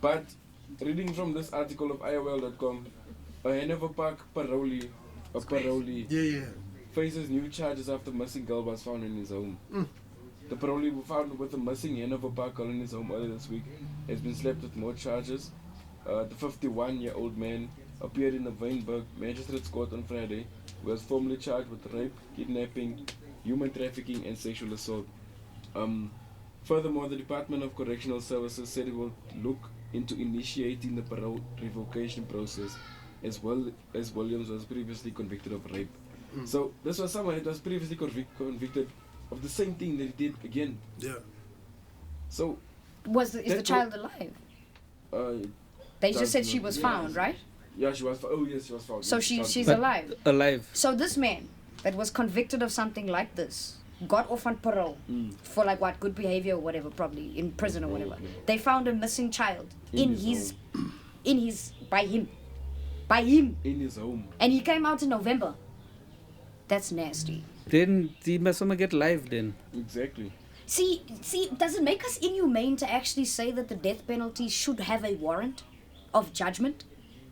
Speaker 4: But reading from this article of IOL.com, a Hanover Park parolee
Speaker 3: Yeah.
Speaker 4: faces new charges after missing girl was found in his home. The parolee who found with a missing Hanover Park girl in his home earlier this week has been slapped with more charges. The 51-year-old man appeared in the Wynberg Magistrates Court on Friday, who was formerly charged with rape, kidnapping, human trafficking and sexual assault. Furthermore, the Department of Correctional Services said it will look into initiating the parole revocation process, as well as Williams was previously convicted of rape. So this was someone that was previously convicted of the same thing that he did again.
Speaker 3: Yeah.
Speaker 4: So
Speaker 2: Is the child alive? They just said she was found, right?
Speaker 4: Yeah, she was. Oh yes, she was found.
Speaker 2: So she's alive.
Speaker 1: Alive.
Speaker 2: So this man that was convicted of something like this got off on parole for like what, good behavior or whatever, probably in prison or whatever. They found a missing child by him
Speaker 4: in his home.
Speaker 2: and he came out in November. That's nasty.
Speaker 1: Then he must get live then.
Speaker 4: Exactly.
Speaker 2: See, does it make us inhumane to actually say that the death penalty should have a warrant of judgment?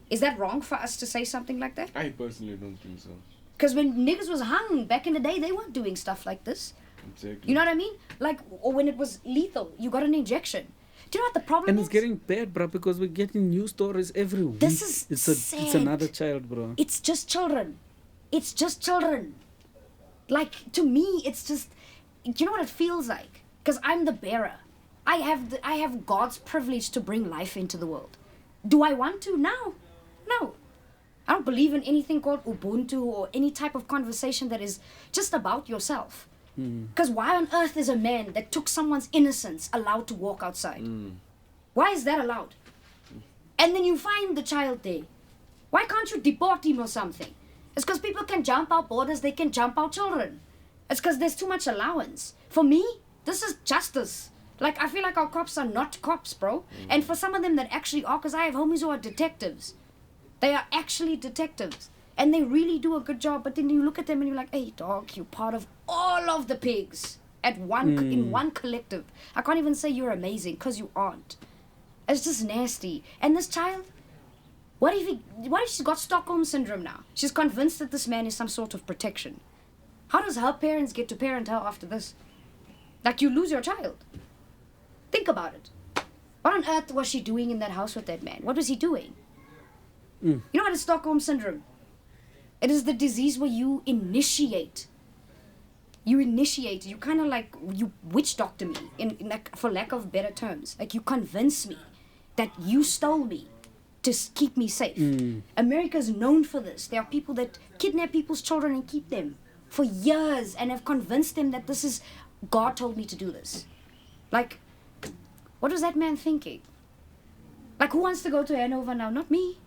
Speaker 2: Is that wrong for us to say something like that?
Speaker 4: I personally don't think so.
Speaker 2: Because when niggas was hung back in the day, they weren't doing stuff like this.
Speaker 4: Exactly.
Speaker 2: You know what I mean? Like, or when it was lethal, you got an injection. Do you know what the problem
Speaker 1: And
Speaker 2: is?
Speaker 1: it's getting bad, bro, because we're getting news stories every week.
Speaker 2: This is
Speaker 1: It's
Speaker 2: sad.
Speaker 1: another child, bro.
Speaker 2: It's just children. It's just children. Like, to me, it's just, you know what it feels like? Because I'm the bearer. I have God's privilege to bring life into the world. Do I want to? No. I don't believe in anything called Ubuntu or any type of conversation that is just about yourself. Because why on earth is a man that took someone's innocence allowed to walk outside? Why is that allowed? And then you find the child there. Why can't you deport him or something? It's because people can jump out borders, they can jump out children. It's because there's too much allowance. For me, this is justice. Like, I feel like our cops are not cops, bro. And for some of them that actually are, because I have homies who are detectives. They are actually detectives. And they really do a good job. But then you look at them and you're like, hey, dog, you're part of all of the pigs in one collective. I can't even say you're amazing, because you aren't. It's just nasty. And this child, what if she's got Stockholm Syndrome now? She's convinced that this man is some sort of protection. How does her parents get to parent her after this? Like, you lose your child. Think about it. What on earth was she doing in that house with that man? What was he doing? You know what is Stockholm Syndrome? It is the disease where you initiate. You kind of like, you witch doctor me, in like, for lack of better terms. Like, you convince me that you stole me to keep me safe. America's known for this. There are people that kidnap people's children and keep them for years and have convinced them that this is, God told me to do this. Like, what was that man thinking? Like, who wants to go to Hanover now? Not me.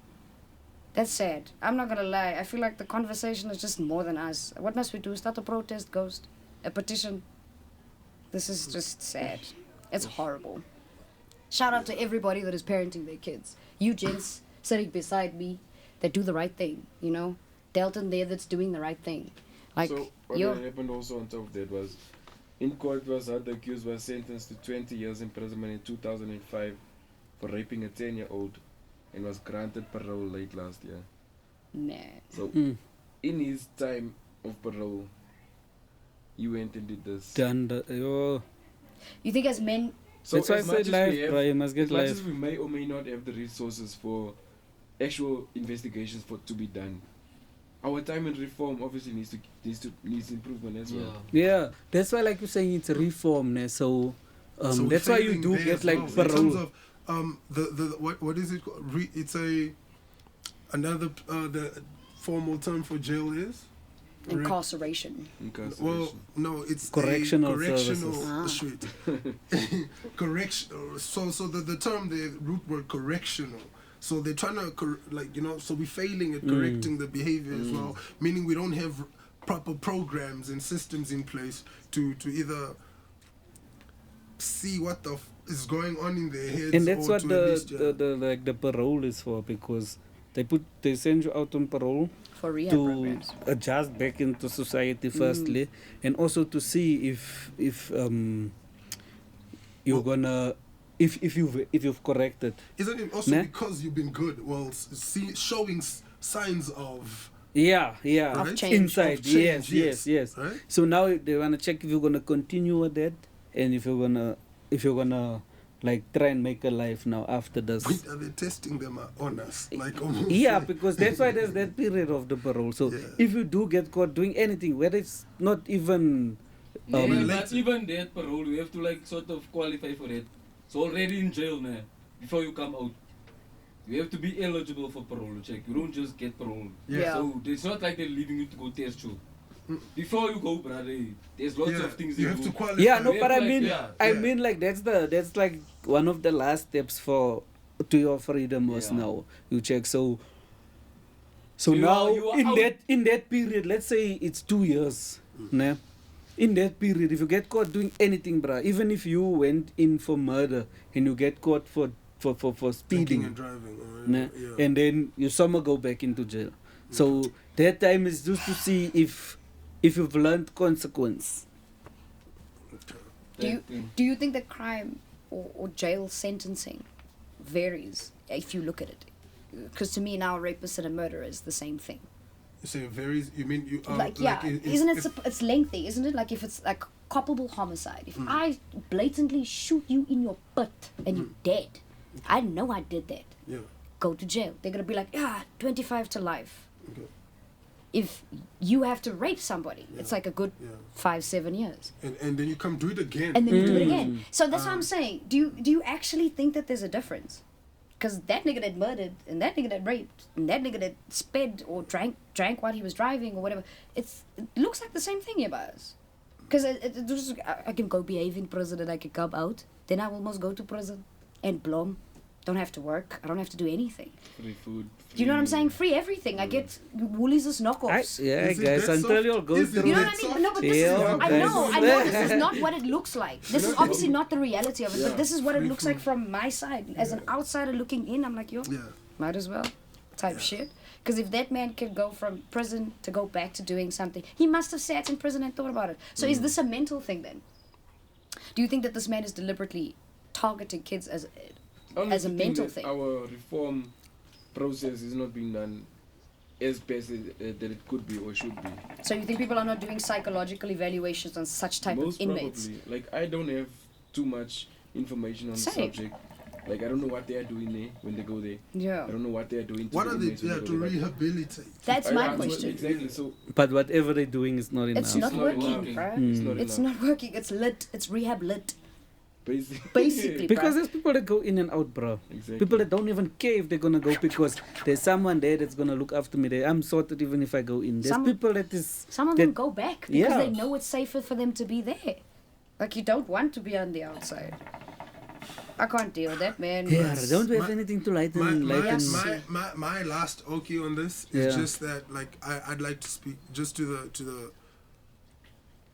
Speaker 2: That's sad. I'm not gonna lie. I feel like the conversation is just more than us. What must we do? Start a protest, Ghost? A petition? This is just sad. It's horrible. Shout out to everybody that is parenting their kids. You gents sitting beside me that do the right thing, you know? Delton there that's doing the right thing. Like,
Speaker 4: so what happened also on top of that was In court, the accused was sentenced to 20 years imprisonment in 2005 for raping a 10-year-old and was granted parole late last year.
Speaker 2: Nah.
Speaker 4: So, in his time of parole, he went and did this.
Speaker 2: You think as men...
Speaker 4: So
Speaker 1: that's why I said life, bro. You must get life.
Speaker 4: As much as we may or may not have the resources for actual investigations to be done, our time in reform obviously needs improvement as well.
Speaker 1: Yeah, that's why, like you're saying, it's a reform. So,
Speaker 3: so
Speaker 1: that's why you do get like
Speaker 3: well,
Speaker 1: parole.
Speaker 3: in terms of what is it called? It's another the formal term for jail is
Speaker 2: incarceration.
Speaker 3: Well, no, it's
Speaker 1: correctional
Speaker 3: shit. Correction. So the term, the root word correctional. So they're trying to, so we're failing at correcting the behavior as well, meaning we don't have proper programs and systems in place to either see what is going on in their heads.
Speaker 1: And that's
Speaker 3: or
Speaker 1: what
Speaker 3: to
Speaker 1: the parole is for, because they send you out on parole
Speaker 2: for rehab
Speaker 1: to
Speaker 2: programs.
Speaker 1: adjust back into society firstly, and also to see if you're gonna. If you've corrected,
Speaker 3: isn't it also because you've been good? Well, showing signs of
Speaker 2: Of change.
Speaker 1: inside, yes.
Speaker 3: Right?
Speaker 1: So now they wanna check if you're gonna continue with that, and if you're gonna like try and make a life now after this.
Speaker 3: Wait, are they testing them on us? Like almost.
Speaker 1: Yeah, because that's why there's that period of the parole. So if you do get caught doing anything, whether it's not even
Speaker 5: but even that parole, you have to like sort of qualify for it. So already in jail now, before you come out, you have to be eligible for parole check. You don't just get parole.
Speaker 2: Yeah.
Speaker 5: So it's not like they're leaving you to go test you. Before you go, brother, there's lots of things
Speaker 3: you
Speaker 5: you
Speaker 3: have
Speaker 5: do.
Speaker 3: to qualify.
Speaker 1: yeah, no,
Speaker 5: You
Speaker 1: but
Speaker 5: have
Speaker 1: I
Speaker 5: to,
Speaker 1: mean,
Speaker 5: like,
Speaker 1: I mean, like that's like one of the last steps to your freedom was now you check. So
Speaker 5: you
Speaker 1: now
Speaker 5: are
Speaker 1: in that period, let's say it's 2 years, nah? In that period, if you get caught doing anything, bruh, even if you went in for murder and you get caught for speeding,
Speaker 3: Drinking and driving,
Speaker 1: nah? And then you somehow go back into jail. So that time is just to see if you've learned consequence.
Speaker 2: Do you think that crime or jail sentencing varies if you look at it? Because to me now, a rapist and a murderer is the same thing.
Speaker 3: You say it varies. You mean you?
Speaker 2: Isn't it? It's lengthy, isn't it? Like if it's like culpable homicide. If I blatantly shoot you in your butt and you're dead, I know I did that.
Speaker 3: Yeah.
Speaker 2: Go to jail. They're gonna be like, 25 to life.
Speaker 3: Okay.
Speaker 2: If you have to rape somebody, it's like a good 5-7 years.
Speaker 3: And then you come do it again.
Speaker 2: And then you do it again. So that's what I'm saying. Do you actually think that there's a difference? Because that nigga that murdered, and that nigga that raped, and that nigga that sped or drank while he was driving or whatever, it looks like the same thing, yeah, guys. Because I can go behave in prison and I can come out. Then I will almost go to prison and blom. Don't have to work. I don't have to do anything.
Speaker 4: Free food.
Speaker 2: Do you know what I'm saying? Free everything. I get Woolies as knockoffs.
Speaker 1: Guys, until you'll go through
Speaker 2: You know what I mean? No, but this is, I know this is not what it looks like. This is obviously not the reality of it, but this is what it looks like from my side. As an outsider looking in, I'm like, might as well type shit. Because if that man can go from prison to go back to doing something, he must have sat in prison and thought about it. So is this a mental thing then? Do you think that this man is deliberately targeting kids as a mental thing?
Speaker 4: Our reform process is not being done as best as that it could be or should be.
Speaker 2: So you think people are not doing psychological evaluations on such type of inmates?
Speaker 4: Probably. Like, I don't have too much information on the subject. Like, I don't know what they are doing there when they go there.
Speaker 2: Yeah.
Speaker 4: I don't know what they are doing.
Speaker 3: What are they to rehabilitate?
Speaker 2: That's my question.
Speaker 4: Exactly. So,
Speaker 1: but whatever they're doing is not enough.
Speaker 2: It's not working, bro. It's not working. It's lit. It's rehab lit. Basically,
Speaker 1: because there's people that go in and out, bro.
Speaker 4: Exactly.
Speaker 1: People that don't even care if they're gonna go because there's someone there that's gonna look after me. I'm sorted even if I go in. There's people that is.
Speaker 2: Some of them go back because they know it's safer for them to be there. Like, you don't want to be on the outside. I can't deal with that, man.
Speaker 1: Yeah, don't we have anything to lighten?
Speaker 3: My last okay on this is just that, like, I'd like to speak just to the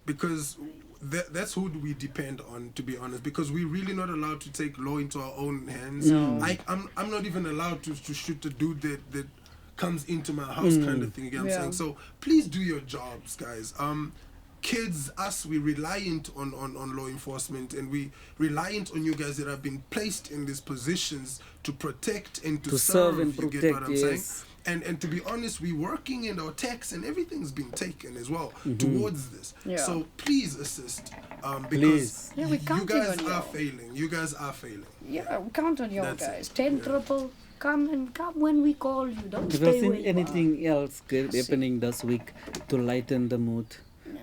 Speaker 3: because that's who we depend on, to be honest, because we're really not allowed to take law into our own hands.
Speaker 1: No.
Speaker 3: I'm not even allowed to shoot the dude that comes into my house, kind of thing. You know what I'm saying? So please do your jobs, guys. kids, us, we reliant on law enforcement, and we reliant on you guys that have been placed in these positions to protect and to
Speaker 1: serve and
Speaker 3: you get
Speaker 1: protect,
Speaker 3: what I'm saying? And to be honest, we're working and our tax and everything's been taken as well towards this.
Speaker 2: Yeah.
Speaker 3: So please assist, because
Speaker 1: Please.
Speaker 2: Yeah, we're
Speaker 3: you
Speaker 2: counting
Speaker 3: guys
Speaker 2: on
Speaker 3: are
Speaker 2: y'all.
Speaker 3: failing. You guys are failing.
Speaker 2: Yeah, we count on y'all
Speaker 3: That's it.
Speaker 2: guys. 10 triple. Come when we call you. Don't
Speaker 1: Have you
Speaker 2: stay
Speaker 1: seen
Speaker 2: where you
Speaker 1: anything else good
Speaker 2: see.
Speaker 1: happening this week to lighten the mood?
Speaker 2: Yeah.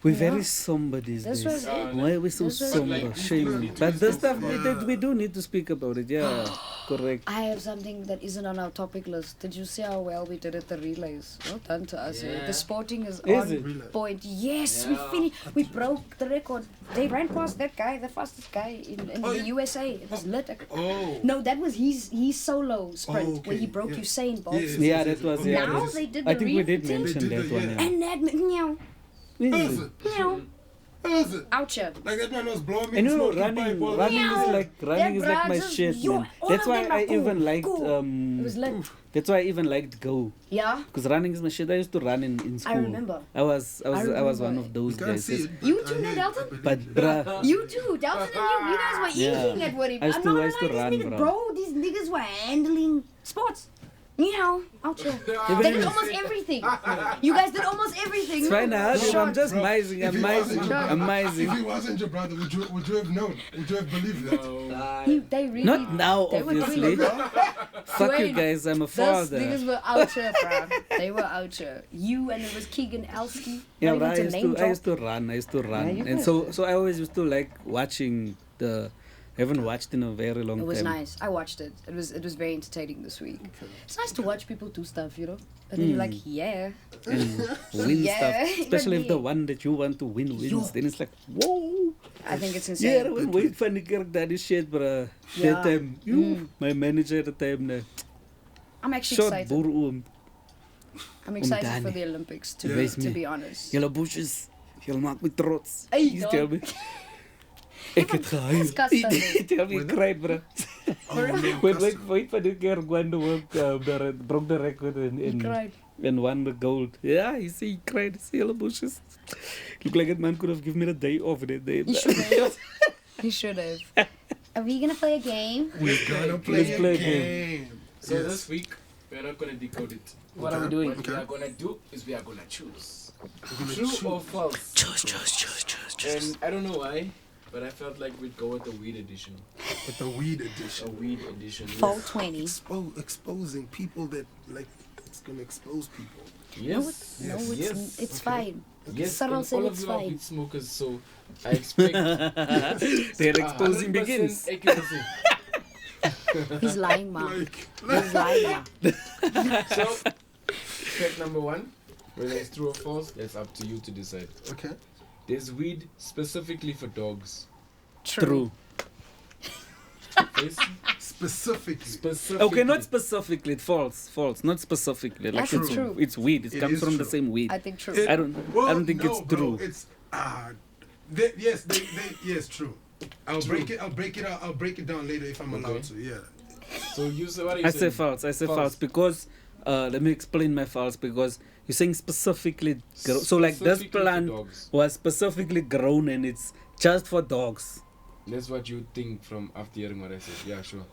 Speaker 1: We're
Speaker 2: Yeah.
Speaker 1: very somber these
Speaker 2: This
Speaker 1: days.
Speaker 2: was it.
Speaker 1: Why are we so
Speaker 2: This was
Speaker 1: somber?
Speaker 4: like,
Speaker 1: Shame.
Speaker 4: need to
Speaker 1: But
Speaker 4: be
Speaker 1: this stuff,
Speaker 3: Yeah.
Speaker 1: we do need to speak about it. Yeah, correct.
Speaker 2: I have something that isn't on our topic list. Did you see how well we did at the relays? Well done to us.
Speaker 5: Yeah.
Speaker 2: The sporting is
Speaker 1: Is
Speaker 2: on
Speaker 1: it?
Speaker 3: Relay.
Speaker 2: point. Yes, we
Speaker 5: Yeah.
Speaker 2: finished. We broke the record. They ran past that guy, the fastest guy in
Speaker 3: Oh,
Speaker 2: the
Speaker 3: yeah.
Speaker 2: USA. It was lit.
Speaker 3: Oh.
Speaker 2: No, that was his solo sprint
Speaker 3: Oh,
Speaker 2: where he
Speaker 3: okay.
Speaker 2: broke
Speaker 3: Yeah.
Speaker 2: Usain Bolt.
Speaker 3: Yes,
Speaker 1: Yeah,
Speaker 3: yes,
Speaker 1: that
Speaker 3: yes.
Speaker 1: was.
Speaker 3: Okay.
Speaker 1: Yeah,
Speaker 2: Now
Speaker 1: that-
Speaker 2: they did
Speaker 1: I
Speaker 2: the
Speaker 1: think we did
Speaker 2: real thing.
Speaker 1: mention
Speaker 3: They did
Speaker 1: that
Speaker 3: the-
Speaker 1: one.
Speaker 3: yeah.
Speaker 1: Yeah.
Speaker 2: And that meow,
Speaker 3: How is it?
Speaker 2: meow,
Speaker 3: How is it?
Speaker 2: out here.
Speaker 3: Like that man was blowing me.
Speaker 1: And you know,
Speaker 3: smoking pipe all
Speaker 1: running
Speaker 2: Meow.
Speaker 1: is like
Speaker 2: That
Speaker 1: my
Speaker 2: bruh
Speaker 1: shit,
Speaker 2: just-
Speaker 1: man.
Speaker 2: all
Speaker 1: That's
Speaker 2: of
Speaker 1: why
Speaker 2: them
Speaker 1: I
Speaker 2: are cool,
Speaker 1: even liked
Speaker 2: cool. It was lit.
Speaker 1: That's why I even liked Go,
Speaker 2: Yeah,
Speaker 1: because running is my shit. I used to run in school.
Speaker 2: I remember.
Speaker 1: I was
Speaker 2: remember.
Speaker 1: one of those
Speaker 3: You can't
Speaker 1: guys.
Speaker 3: see it.
Speaker 2: You
Speaker 3: but
Speaker 2: too,
Speaker 3: I
Speaker 2: no,
Speaker 3: hear it.
Speaker 2: Dalton?
Speaker 3: I believe
Speaker 1: But
Speaker 3: it.
Speaker 1: bruh,
Speaker 2: You too, Dalton and you guys were
Speaker 1: Yeah.
Speaker 2: eating at what he.
Speaker 1: I used
Speaker 2: I'm
Speaker 1: to-
Speaker 2: not
Speaker 1: I
Speaker 2: gonna
Speaker 1: used to
Speaker 2: lie, these
Speaker 1: run,
Speaker 2: niggas,
Speaker 1: bro.
Speaker 2: these niggas were handling sports. You know, out here.
Speaker 1: Even
Speaker 2: They did
Speaker 1: if-
Speaker 2: almost everything. You guys did almost everything.
Speaker 1: it's fine. I'm
Speaker 2: Shot.
Speaker 1: just
Speaker 3: Bro,
Speaker 1: mising.
Speaker 3: if
Speaker 1: I'm
Speaker 3: he wasn't
Speaker 1: mising.
Speaker 3: your
Speaker 1: I'm
Speaker 3: brother-
Speaker 1: mising.
Speaker 3: If he wasn't your brother, would you have known? Would you have believed that?
Speaker 2: They really.
Speaker 1: Not now,
Speaker 2: They were doing
Speaker 1: obviously.
Speaker 2: it, bro.
Speaker 1: Fuck you
Speaker 2: Dwayne,
Speaker 1: guys. I'm a
Speaker 2: Those
Speaker 1: father.
Speaker 2: niggas were out here, bro. They were out here. You and it was Keegan Elsky.
Speaker 1: Yeah,
Speaker 2: Not
Speaker 1: but
Speaker 2: even to name
Speaker 1: I used
Speaker 2: drop.
Speaker 1: to run.
Speaker 2: you
Speaker 1: And
Speaker 2: guys
Speaker 1: so I always used to like watching the. I haven't watched in a very long
Speaker 2: It was
Speaker 1: time.
Speaker 2: nice. I watched it. It was very entertaining this week. It's nice to watch people do stuff, you know. And then you're like, yeah.
Speaker 1: And win
Speaker 2: Yeah,
Speaker 1: stuff, especially if the
Speaker 2: yeah.
Speaker 1: one that you want to win wins.
Speaker 2: Yo.
Speaker 1: Then it's like, whoa.
Speaker 2: I think it's
Speaker 1: Yeah,
Speaker 2: insane.
Speaker 1: we wait for the that shit, bro.
Speaker 2: Yeah.
Speaker 1: That time, my manager at the time,
Speaker 2: I'm actually
Speaker 1: shot
Speaker 2: excited.
Speaker 1: boer
Speaker 2: I'm excited
Speaker 1: Dani.
Speaker 2: for the Olympics,
Speaker 1: Ja. Wees
Speaker 2: to
Speaker 1: me.
Speaker 2: be honest.
Speaker 1: Yellow bushes, jy maak my trots.
Speaker 2: Hey,
Speaker 1: You
Speaker 2: dog.
Speaker 1: tell me. Ek het gehuil.
Speaker 2: Disgusting.
Speaker 1: Tell me, cry, bro.
Speaker 3: Oh, no,
Speaker 1: Wait for the girl going to work, broke the record
Speaker 2: He
Speaker 1: and
Speaker 2: cried.
Speaker 1: won the gold. Yeah, you see, he cried. See yellow bushes. Look like that man could have given me the day off that day.
Speaker 2: He should have. He should have. Are we gonna play a game?
Speaker 3: We're gonna play
Speaker 1: Let's play
Speaker 3: a
Speaker 1: a
Speaker 3: game.
Speaker 4: So
Speaker 3: Yes.
Speaker 4: this week, we're not going to decode it.
Speaker 5: What are we
Speaker 3: Okay.
Speaker 5: doing?
Speaker 4: What we
Speaker 3: Okay.
Speaker 4: are going to do is we are going to choose.
Speaker 3: We're gonna
Speaker 4: True
Speaker 3: choose.
Speaker 4: or false?
Speaker 1: Choose.
Speaker 4: And I don't know why, but I felt like we'd go with the weed edition.
Speaker 3: With the weed
Speaker 4: A
Speaker 3: edition.
Speaker 4: weed edition.
Speaker 2: 420.
Speaker 3: Exposing people that like it's gonna expose people.
Speaker 4: Yes.
Speaker 2: No,
Speaker 4: yes.
Speaker 2: it's fine.
Speaker 4: Yes,
Speaker 2: Sarah
Speaker 4: and
Speaker 2: said
Speaker 4: all
Speaker 2: it's
Speaker 4: of you are
Speaker 2: fine.
Speaker 4: weed smokers, so I expect
Speaker 1: Their exposing
Speaker 4: 100%
Speaker 1: begins.
Speaker 4: accuracy.
Speaker 2: He's lying, ma.
Speaker 3: Like,
Speaker 2: He's lying, ma.
Speaker 4: So, fact number one, whether it's true or false, that's up to you to decide.
Speaker 3: okay.
Speaker 4: There's weed specifically for dogs.
Speaker 1: True.
Speaker 4: Yes?
Speaker 3: Specifically.
Speaker 4: Specifically.
Speaker 1: Okay, not specifically. False. Not specifically. Like
Speaker 2: I think true.
Speaker 1: it's weed. It
Speaker 3: It
Speaker 1: comes
Speaker 3: is
Speaker 1: from the
Speaker 3: true.
Speaker 1: same weed.
Speaker 2: I think true.
Speaker 3: It-
Speaker 1: I don't think
Speaker 3: no,
Speaker 1: it's
Speaker 3: bro,
Speaker 1: true.
Speaker 3: It's yes, true. I'll break it out. I'll break it down later if I'm allowed to. Yeah.
Speaker 4: So you say what are you
Speaker 1: I
Speaker 4: saying?
Speaker 1: say false because let me explain my false because you're saying specifically so like this
Speaker 4: Specifically for
Speaker 1: plant
Speaker 4: dogs.
Speaker 1: was specifically grown and it's just for dogs.
Speaker 4: That's what you think from after hearing what I said. Yeah, sure.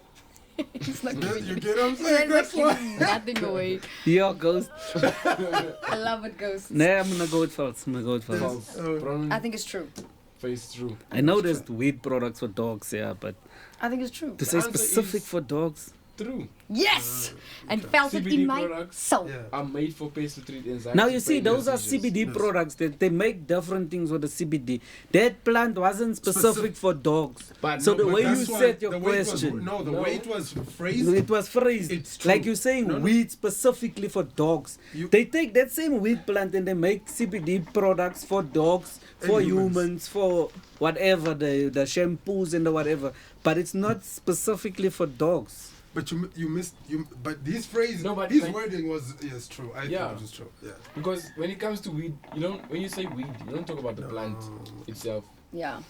Speaker 2: He's not
Speaker 3: You
Speaker 2: giving
Speaker 3: get what I'm saying?
Speaker 2: He's not
Speaker 3: That's why.
Speaker 2: giving nothing away.
Speaker 1: Yeah, ghost.
Speaker 2: I love it, ghosts.
Speaker 1: Nah, I'm gonna go with false.
Speaker 4: False. Brown
Speaker 2: I think it's true.
Speaker 4: face true.
Speaker 1: I know there's weed products for dogs, yeah, but
Speaker 2: I think it's true.
Speaker 1: to say
Speaker 4: answer
Speaker 1: specific
Speaker 4: is-
Speaker 1: for dogs.
Speaker 4: True.
Speaker 2: Yes! And felt it
Speaker 4: CBD
Speaker 2: in my
Speaker 4: products.
Speaker 2: soul.
Speaker 3: Yeah.
Speaker 4: Are made for patients to treat anxiety.
Speaker 1: Now you see,
Speaker 4: pain,
Speaker 1: those
Speaker 4: and
Speaker 1: are
Speaker 4: seizures.
Speaker 1: CBD
Speaker 3: Yes.
Speaker 1: products. They make different things with the CBD. That plant wasn't specific for dogs.
Speaker 4: But
Speaker 1: So
Speaker 4: no,
Speaker 1: the
Speaker 4: but
Speaker 1: way you
Speaker 3: That's why
Speaker 1: said your
Speaker 3: the weight was-
Speaker 1: question,
Speaker 3: No, the
Speaker 4: No.
Speaker 3: weight was phrased.
Speaker 1: it was phrased
Speaker 3: It's true.
Speaker 1: like you're saying
Speaker 3: No, no.
Speaker 1: weed specifically for dogs.
Speaker 3: You-
Speaker 1: They take that same weed plant and they make CBD products for dogs, for
Speaker 3: And humans.
Speaker 1: humans, for whatever the shampoos and the whatever. But it's not specifically for dogs.
Speaker 3: But you missed you. But this phrase,
Speaker 4: No, but
Speaker 3: his
Speaker 4: like-
Speaker 3: wording was yes true. I
Speaker 4: Yeah.
Speaker 3: think it was true. Yeah.
Speaker 4: Because when it comes to weed, you don't. When you say weed, you don't talk about the plant itself.
Speaker 2: Yeah.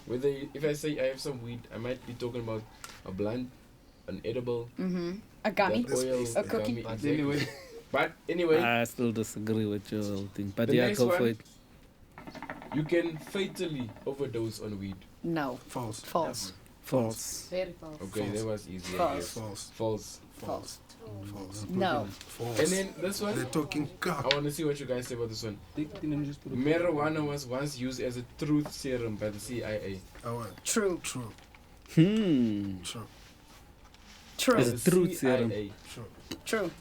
Speaker 4: Whether if I say I have some weed, I might be talking about a blunt, an edible,
Speaker 2: Mm-hmm. A gummy.
Speaker 4: that oil,
Speaker 3: A
Speaker 2: cookie.
Speaker 4: gummy, exactly. But anyway,
Speaker 1: I still disagree with your whole thing. But
Speaker 4: The
Speaker 1: yeah,
Speaker 4: next
Speaker 1: go for
Speaker 4: one.
Speaker 1: it.
Speaker 4: You can fatally overdose on weed.
Speaker 2: No.
Speaker 3: False.
Speaker 2: False.
Speaker 1: False.
Speaker 2: Very false.
Speaker 4: Okay, that was easy. I
Speaker 2: False.
Speaker 4: guess.
Speaker 3: False.
Speaker 4: False.
Speaker 3: False. False.
Speaker 2: No.
Speaker 3: False.
Speaker 4: And then this one,
Speaker 3: They're talking
Speaker 4: I
Speaker 3: cock.
Speaker 4: want to see what you guys say about this one. Marijuana was once used as a truth serum by the CIA.
Speaker 3: Oh, what?
Speaker 2: True.
Speaker 3: True.
Speaker 1: Hmm.
Speaker 3: True.
Speaker 2: True.
Speaker 1: As a
Speaker 4: The
Speaker 1: truth serum.
Speaker 4: CIA.
Speaker 3: True.
Speaker 2: True.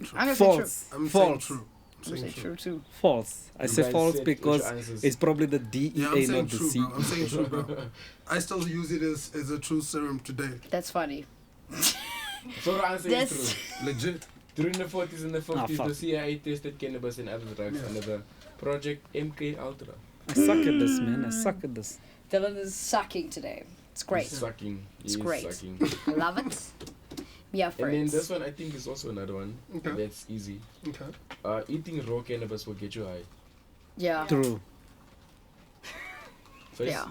Speaker 3: True.
Speaker 2: I'm gonna say true.
Speaker 1: False.
Speaker 3: I'm saying
Speaker 1: False.
Speaker 3: true.
Speaker 2: I'm gonna say true too.
Speaker 1: False. I
Speaker 4: You
Speaker 1: say
Speaker 4: guys
Speaker 1: false
Speaker 4: said
Speaker 1: because
Speaker 4: which answers?
Speaker 1: it's probably the DEA,
Speaker 3: Yeah, I'm saying
Speaker 1: not the
Speaker 3: true,
Speaker 1: C.
Speaker 3: bro. I'm saying true, bro. I still use it as a true serum today.
Speaker 2: That's funny.
Speaker 4: So the answer is
Speaker 2: That's
Speaker 4: true.
Speaker 3: Legit.
Speaker 4: During the 40s and the 50s,
Speaker 1: fuck.
Speaker 4: the CIA tested cannabis and other drugs under the Project MK Ultra.
Speaker 1: I suck at this, man. I suck at this.
Speaker 2: Dylan is sucking today. It's great.
Speaker 4: He's sucking.
Speaker 2: It's
Speaker 4: He is
Speaker 2: great.
Speaker 4: Sucking.
Speaker 2: I love it. Yeah,
Speaker 4: And then
Speaker 2: friends.
Speaker 4: this one I think is also another one.
Speaker 3: Okay.
Speaker 4: That's easy.
Speaker 3: Okay.
Speaker 4: Eating raw cannabis will get you high.
Speaker 2: Yeah.
Speaker 1: True.
Speaker 4: Face?
Speaker 2: Yeah.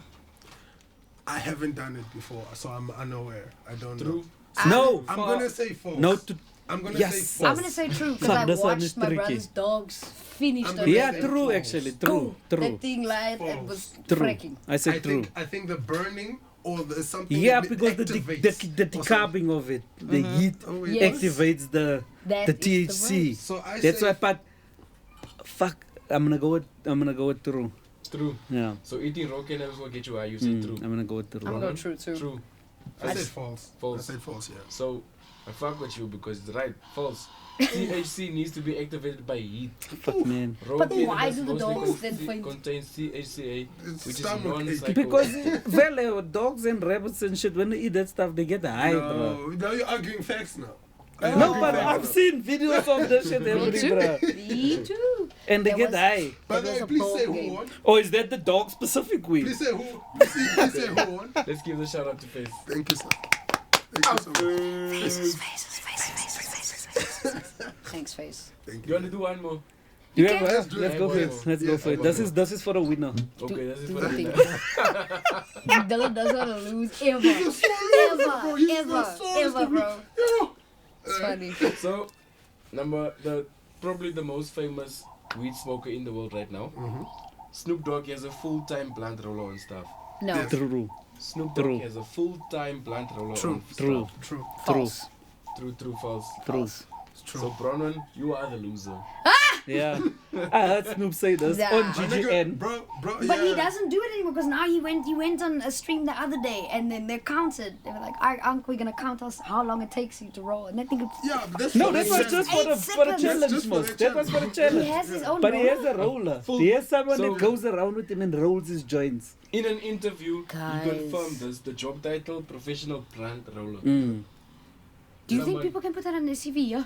Speaker 3: I haven't done it before, so I'm unaware. I don't
Speaker 4: True.
Speaker 1: No.
Speaker 3: I'm gonna say false.
Speaker 1: No. To,
Speaker 3: I'm gonna
Speaker 1: Yes.
Speaker 3: say false.
Speaker 2: I'm gonna say true because
Speaker 1: Fuck,
Speaker 2: I
Speaker 1: this one is
Speaker 2: watched my
Speaker 1: tricky.
Speaker 2: brother's dogs finish
Speaker 3: I'm
Speaker 2: the
Speaker 3: gonna
Speaker 1: yeah,
Speaker 3: say
Speaker 1: true.
Speaker 3: false.
Speaker 1: Actually, true. True.
Speaker 2: That thing lied and
Speaker 3: False.
Speaker 2: was
Speaker 1: True.
Speaker 2: freaking.
Speaker 1: I said true.
Speaker 3: I think the burning or the something.
Speaker 1: Yeah,
Speaker 3: that
Speaker 1: because the
Speaker 3: activates
Speaker 1: the
Speaker 3: or something.
Speaker 1: decarboning of it, the heat
Speaker 3: Oh,
Speaker 2: Yes.
Speaker 1: activates the
Speaker 2: That is
Speaker 1: THC.
Speaker 3: So I
Speaker 1: That's
Speaker 3: say
Speaker 1: why. But fuck, I'm gonna go with true.
Speaker 4: True.
Speaker 1: Yeah.
Speaker 4: So eating raw cannabis will get you high. You said true.
Speaker 1: I'm gonna go with
Speaker 2: I'm
Speaker 1: true.
Speaker 2: gonna go true too.
Speaker 4: True.
Speaker 3: I said false.
Speaker 4: False.
Speaker 3: I said false. Yeah.
Speaker 4: So I fuck with you because it's right. False. THC needs to be activated by heat.
Speaker 1: Fuck, man.
Speaker 4: Raw
Speaker 2: But why
Speaker 4: cannabis
Speaker 2: do the
Speaker 4: mostly
Speaker 2: dogs then find-
Speaker 4: contains THCA,
Speaker 3: It's
Speaker 4: which is
Speaker 3: stomach ache.
Speaker 4: non-psychoactive.
Speaker 1: Because well, dogs and rabbits and shit, when they eat that stuff, they get high, bro.
Speaker 3: No, now you're arguing facts now.
Speaker 1: No, but I've seen videos of that shit
Speaker 2: Me
Speaker 1: every
Speaker 2: too.
Speaker 1: bro.
Speaker 2: Me too.
Speaker 1: And they
Speaker 2: There
Speaker 1: get
Speaker 2: was-
Speaker 1: high.
Speaker 3: By the
Speaker 2: That
Speaker 3: way,
Speaker 2: was a
Speaker 3: please
Speaker 2: ball
Speaker 3: say
Speaker 2: game.
Speaker 3: who won.
Speaker 1: Or is that the dog specific weed?
Speaker 3: Please say who. Please say who won.
Speaker 4: Let's give the shout out to Face.
Speaker 3: Thank you, sir. Thank you so much.
Speaker 2: Faces. Thanks, face.
Speaker 3: Thank
Speaker 4: You
Speaker 3: you.
Speaker 4: want to do one more?
Speaker 1: You
Speaker 2: Okay.
Speaker 1: have one?
Speaker 3: Let's do
Speaker 1: Let's
Speaker 3: it.
Speaker 1: go for
Speaker 4: Yeah,
Speaker 1: it.
Speaker 4: one
Speaker 1: Let's
Speaker 3: more.
Speaker 1: go for it.
Speaker 3: Yeah,
Speaker 1: This is for the winner.
Speaker 4: Okay, that's it
Speaker 2: Do
Speaker 4: for
Speaker 2: the
Speaker 4: the
Speaker 2: thing.
Speaker 4: winner.
Speaker 2: Dylan doesn't want to lose ever. Ever, bro. It's funny.
Speaker 4: So, probably the most famous weed smoker in the world right now. Snoop Dogg has a full-time blunt roller on staff.
Speaker 2: No.
Speaker 3: Yes.
Speaker 1: True.
Speaker 4: Snoop
Speaker 1: True.
Speaker 4: Dogg has a full-time blunt roller
Speaker 3: True.
Speaker 4: on
Speaker 1: True.
Speaker 4: staff.
Speaker 3: True.
Speaker 2: False.
Speaker 4: True, false.
Speaker 1: True.
Speaker 3: It's true.
Speaker 4: So, Bronwyn, you are the loser.
Speaker 1: Yeah. I heard Snoop say this
Speaker 2: Yeah.
Speaker 1: on
Speaker 3: My nigga,
Speaker 1: GGN.
Speaker 3: bro,
Speaker 2: But
Speaker 3: yeah.
Speaker 2: he doesn't do it anymore because now he went on a stream the other day and then they counted. They were like, "Alright, Uncle, we're gonna count us how long it takes you to roll." And I think it's
Speaker 3: Yeah, but that's
Speaker 1: No,
Speaker 3: for
Speaker 1: that
Speaker 3: the
Speaker 1: was
Speaker 3: challenge.
Speaker 1: just for the
Speaker 2: 8 seconds.
Speaker 1: challenge,
Speaker 3: Just for
Speaker 1: most.
Speaker 3: the
Speaker 1: That was for the
Speaker 2: he
Speaker 1: challenge.
Speaker 2: has his own
Speaker 1: But he has
Speaker 2: roller.
Speaker 1: a roller.
Speaker 4: Full-
Speaker 1: He has someone
Speaker 4: so-
Speaker 1: that goes around with him and rolls his joints.
Speaker 4: In an interview,
Speaker 2: Guys.
Speaker 4: he confirmed this, the job title, professional blunt roller.
Speaker 1: Mm.
Speaker 2: Do you think
Speaker 4: Someone-
Speaker 2: people can put that on their CV? Yeah.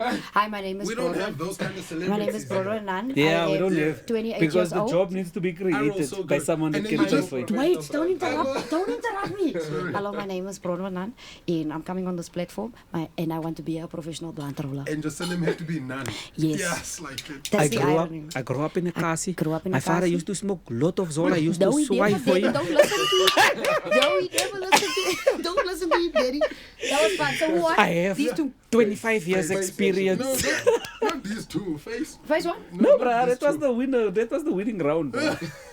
Speaker 2: Hi, my name is
Speaker 3: We don't
Speaker 2: Brodwin.
Speaker 3: have those kind of
Speaker 2: My
Speaker 3: celebrities.
Speaker 2: name is Brodwin Nan.
Speaker 1: Yeah,
Speaker 2: I
Speaker 1: we
Speaker 2: am
Speaker 1: don't have
Speaker 2: 28
Speaker 1: because
Speaker 2: years
Speaker 1: the
Speaker 2: old.
Speaker 1: job needs to be
Speaker 3: I roll
Speaker 1: created
Speaker 3: so
Speaker 1: by
Speaker 3: good.
Speaker 1: someone that
Speaker 3: And
Speaker 1: can
Speaker 3: then you
Speaker 1: do
Speaker 3: just-
Speaker 1: for it.
Speaker 2: Wait, don't interrupt. Don't interrupt me. Hello, my name is Brodwin Nan, and I'm coming on this platform, and I want to be a professional blunt roller.
Speaker 3: And just tell him had to be none.
Speaker 2: Yes.
Speaker 3: Yes, like it.
Speaker 2: That's the irony.
Speaker 1: I grew up in a kasi.
Speaker 2: grew up in
Speaker 1: My
Speaker 2: a
Speaker 1: father
Speaker 2: kasi.
Speaker 1: used to smoke a lot of Zola. I used
Speaker 2: No,
Speaker 1: to
Speaker 2: he
Speaker 1: swipe
Speaker 2: never
Speaker 1: for
Speaker 2: did.
Speaker 1: him.
Speaker 2: Don't listen to him. No, he never listened to him. Don't listen to him, Daddy. That was fun. So what?
Speaker 1: I have
Speaker 2: These two.
Speaker 1: 25 years
Speaker 3: Face,
Speaker 1: experience.
Speaker 3: No, not these two. Face.
Speaker 2: First one?
Speaker 1: No,
Speaker 3: not
Speaker 1: bruh,
Speaker 3: these
Speaker 1: that was
Speaker 3: two.
Speaker 1: the winner. That was the winning round, bro.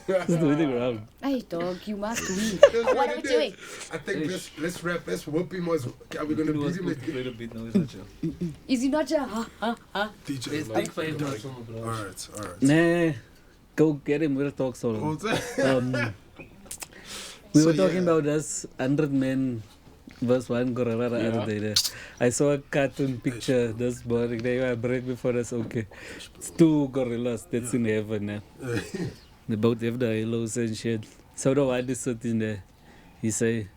Speaker 1: That was the winning round.
Speaker 2: Hey, dog, you must win.
Speaker 3: That's
Speaker 2: What are we
Speaker 3: it is.
Speaker 2: doing?
Speaker 3: I think let's rap. Let's whoop him. Are we gonna beat him?
Speaker 5: Play the beat now, is that you?
Speaker 2: Is he not your
Speaker 3: DJ.
Speaker 5: Let's take 5 minutes on bro.
Speaker 3: Alright, alright.
Speaker 1: Nah, go get him. We'll talk solo.
Speaker 3: What's that?
Speaker 1: We
Speaker 3: So,
Speaker 1: were talking
Speaker 3: yeah.
Speaker 1: about this 100 men verse 1 gorilla the other day there. I saw a cartoon picture this morning. They break before that's okay. It's 2 gorillas that's in heaven now. They both have the halos and shit. So the one is sitting there. He say,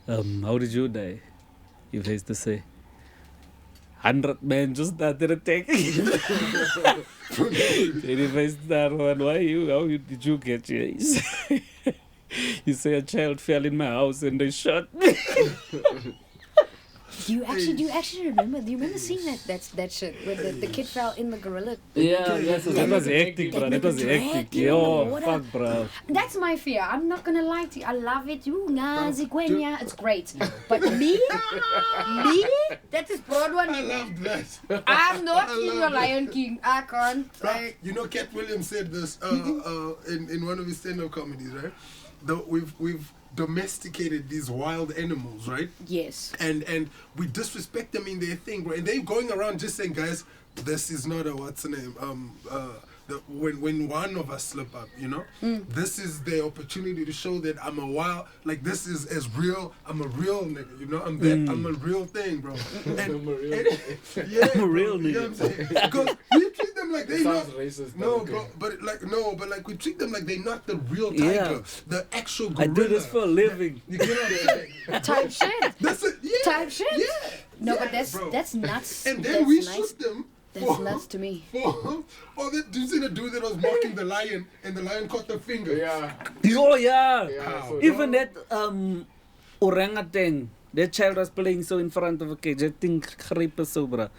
Speaker 1: how did you die? He has to say, 100 men just started attacking. And if I start one, did you get here? He say a child fell in my house and they shot me.
Speaker 2: Do you actually remember? Do you remember seeing that shit where the kid fell in the gorilla?
Speaker 1: Yeah, yes, that was hectic, bro. That was hectic. Yo, fuck, bro.
Speaker 2: That's my fear. I'm not gonna lie to you. I love it. It's great. But me, that is broad one.
Speaker 3: I love that.
Speaker 2: I'm not in the Lion King. I can't.
Speaker 3: You know, Cat Williams said this in one of his stand-up comedies, right? We've domesticated these wild animals, right?
Speaker 2: Yes.
Speaker 3: And we disrespect them in their thing, bro. And they're going around just saying, guys, this is not a what's the name? When one of us slip up, you know, this is the opportunity to show that I'm a wild, like this is as real. I'm a real nigga, you know. I'm a real thing, bro. And,
Speaker 4: I'm a real
Speaker 3: yeah,
Speaker 1: I'm a real nigga.
Speaker 3: You know what I'm saying? Because we treat them like they not.
Speaker 4: Racist.
Speaker 3: No, but like we treat them like they're not the real tiger, the actual gorilla.
Speaker 1: I do this for a living.
Speaker 3: You get what I'm saying?
Speaker 2: Type shit.
Speaker 3: That's it. Yeah.
Speaker 2: Type shit.
Speaker 3: Yeah.
Speaker 2: No,
Speaker 3: yeah,
Speaker 2: but
Speaker 3: bro.
Speaker 2: that's nuts.
Speaker 3: And then
Speaker 2: that's
Speaker 3: we
Speaker 2: nice.
Speaker 3: shoot them.
Speaker 2: That's nuts to me.
Speaker 3: Do you see the dude that was mocking the lion and the lion caught the finger?
Speaker 4: Yeah.
Speaker 1: Oh, yeah.
Speaker 4: So
Speaker 1: Even that orangutan, that child was playing so in front of a cage. I think creep so, bro.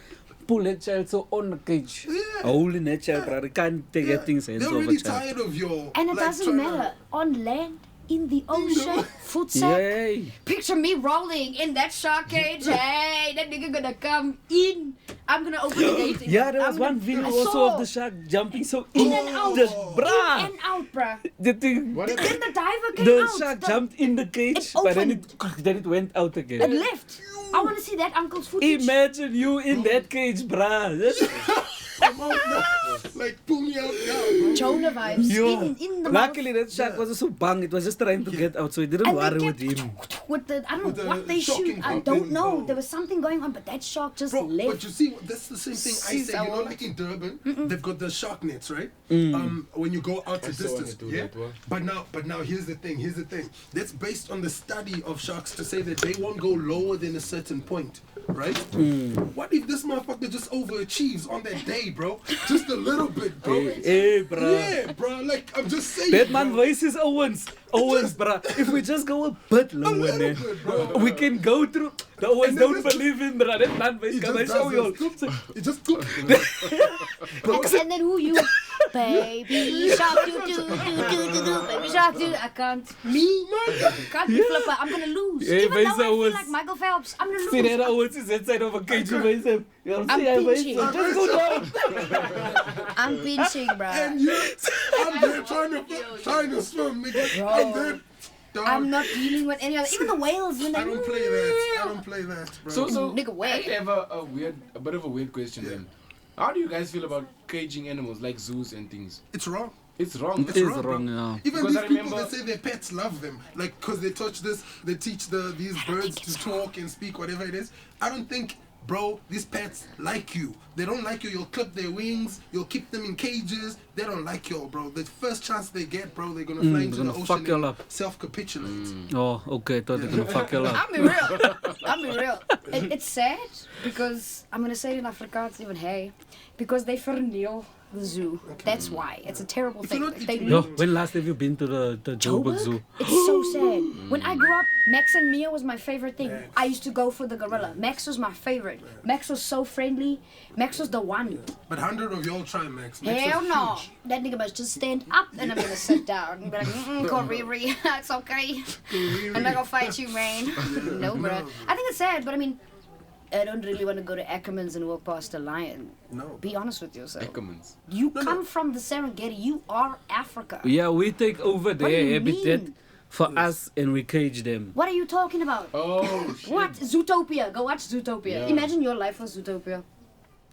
Speaker 1: Pull that child so on the cage.
Speaker 3: Yeah.
Speaker 1: Holding that child, bro. I can't take that thing's hands
Speaker 3: They're
Speaker 1: over
Speaker 3: really
Speaker 1: child.
Speaker 3: tired of your.
Speaker 2: And it
Speaker 3: like,
Speaker 2: doesn't
Speaker 3: trying
Speaker 2: matter. On land, in the ocean, foot sack.
Speaker 1: Yay.
Speaker 2: Picture me rolling in that shark cage. Hey, that nigga gonna come in. I'm gonna open the gate.
Speaker 1: Yeah, there was one video
Speaker 2: I
Speaker 1: also
Speaker 2: saw.
Speaker 1: of the shark jumping so
Speaker 2: In and out.
Speaker 1: bruh.
Speaker 2: In and out, bruh.
Speaker 1: The thing,
Speaker 4: What
Speaker 2: Then the diver came
Speaker 1: the
Speaker 2: out.
Speaker 1: shark jumped in the cage,
Speaker 2: It
Speaker 1: but then
Speaker 2: opened.
Speaker 1: it went out again.
Speaker 2: It left. I want to see that uncle's footage.
Speaker 1: Imagine you in that cage, bruh.
Speaker 3: like, pull me out now, bro.
Speaker 2: Jonah vibes.
Speaker 1: Yo.
Speaker 2: In the
Speaker 1: Luckily,
Speaker 2: mouth.
Speaker 1: that shark wasn't so bang. It was just trying to get out, so it didn't
Speaker 2: And
Speaker 1: worry
Speaker 2: they
Speaker 1: with
Speaker 2: kept
Speaker 1: him.
Speaker 2: with the, I don't
Speaker 3: With
Speaker 2: know
Speaker 3: the
Speaker 2: what they shoot.
Speaker 3: shocking
Speaker 2: I
Speaker 3: thing,
Speaker 2: don't know.
Speaker 3: bro.
Speaker 2: There was something going on, but that shark just
Speaker 3: Bro,
Speaker 2: left.
Speaker 3: but you see, that's the same thing I say. You know, like in Durban, they've got the shark nets, right? When you go out to
Speaker 4: still wanna
Speaker 3: distance,
Speaker 4: do
Speaker 3: yeah.
Speaker 4: that one.
Speaker 3: But now, here's the thing. That's based on the study of sharks to say that they won't go lower than a certain point, right? What if this motherfucker just overachieves on that day, bro? Just a little bit, bro.
Speaker 1: Hey, bruh.
Speaker 3: Yeah, bro. Like I'm just saying.
Speaker 1: That man
Speaker 3: bro.
Speaker 1: voice is Owens, bruh. If we just go a bit lower,
Speaker 3: little
Speaker 1: man,
Speaker 3: bit, bro.
Speaker 1: we can go through. The Owens
Speaker 3: And then
Speaker 1: don't
Speaker 3: this-
Speaker 1: believe him, bruh. That man voice,
Speaker 3: He
Speaker 1: can I
Speaker 3: just
Speaker 1: show you?
Speaker 3: does this. He just
Speaker 2: And then who you? Baby shark, do. Baby shark, do. I can't. Me? Can't be flipper. I'm gonna lose.
Speaker 1: Hey,
Speaker 2: Even
Speaker 1: but
Speaker 2: though I
Speaker 1: so
Speaker 2: feel
Speaker 1: was-
Speaker 2: like Michael Phelps, I'm gonna lose.
Speaker 1: See that Owens is inside of a cage with him. You know,
Speaker 2: I'm
Speaker 1: see how
Speaker 2: pinching.
Speaker 1: just go down.
Speaker 2: I'm pinching, bruh.
Speaker 3: And you, I'm there trying to swim, nigga.
Speaker 2: Bro.
Speaker 3: I'm there. Dog.
Speaker 2: I'm not dealing with any other. Even the whales, when they
Speaker 3: I don't play that. I don't play that, bro.
Speaker 4: So
Speaker 2: Nigga, wait.
Speaker 4: I have a bit of a weird question then. How do you guys feel about caging animals like zoos and things?
Speaker 3: It's wrong.
Speaker 4: It's wrong.
Speaker 1: It is
Speaker 3: bro.
Speaker 1: wrong, yeah.
Speaker 3: Even
Speaker 4: Because
Speaker 3: these
Speaker 4: I
Speaker 3: people
Speaker 4: remember-
Speaker 3: that say their pets love them, like, because they touch this, they teach these birds to talk and speak, whatever it is. I don't think, bro, these pets like you. They don't like you. You'll clip their wings. You'll keep them in cages. They don't like you, bro. The first chance they get, bro, they're gonna fly into the
Speaker 1: gonna fuck
Speaker 3: ocean
Speaker 1: you
Speaker 3: and
Speaker 1: up.
Speaker 3: self-capitulate.
Speaker 1: Oh, okay. Thought they're gonna fuck you up.
Speaker 2: I'll be real. I'll be real. It's sad because I'm gonna say it in Afrikaans even hey, because they verniel the zoo. That's why. It's a terrible
Speaker 3: If
Speaker 2: thing.
Speaker 3: you're not
Speaker 2: They
Speaker 3: eating
Speaker 1: Yo,
Speaker 2: loot.
Speaker 1: when last have you been to the Joburg
Speaker 2: Joburg?
Speaker 1: Zoo?
Speaker 2: It's so sad. When I grew up, Max and Mia was my favorite thing. I used to go for the gorilla. Max was my favorite. Max was so friendly. Max was the one.
Speaker 3: But 100 of y'all try, Max. Max
Speaker 2: Hell
Speaker 3: is
Speaker 2: no.
Speaker 3: huge.
Speaker 2: That nigga must just stand up and I'm gonna sit down and be like, Coriri, it's okay. I'm not gonna fight you, man. No, bro. I think it's sad, but I mean, I don't really want to go to Ackermans and walk past a lion.
Speaker 3: No.
Speaker 2: Be honest with yourself.
Speaker 4: Ackermans.
Speaker 2: You come from the Serengeti. You are Africa.
Speaker 1: Yeah, we take over
Speaker 2: do
Speaker 1: their
Speaker 2: you
Speaker 1: habitat
Speaker 2: mean?
Speaker 1: for us and we cage them.
Speaker 2: What are you talking about?
Speaker 4: Oh, shit.
Speaker 2: What? Zootopia. Go watch Zootopia.
Speaker 4: Yeah.
Speaker 2: Imagine your life was Zootopia.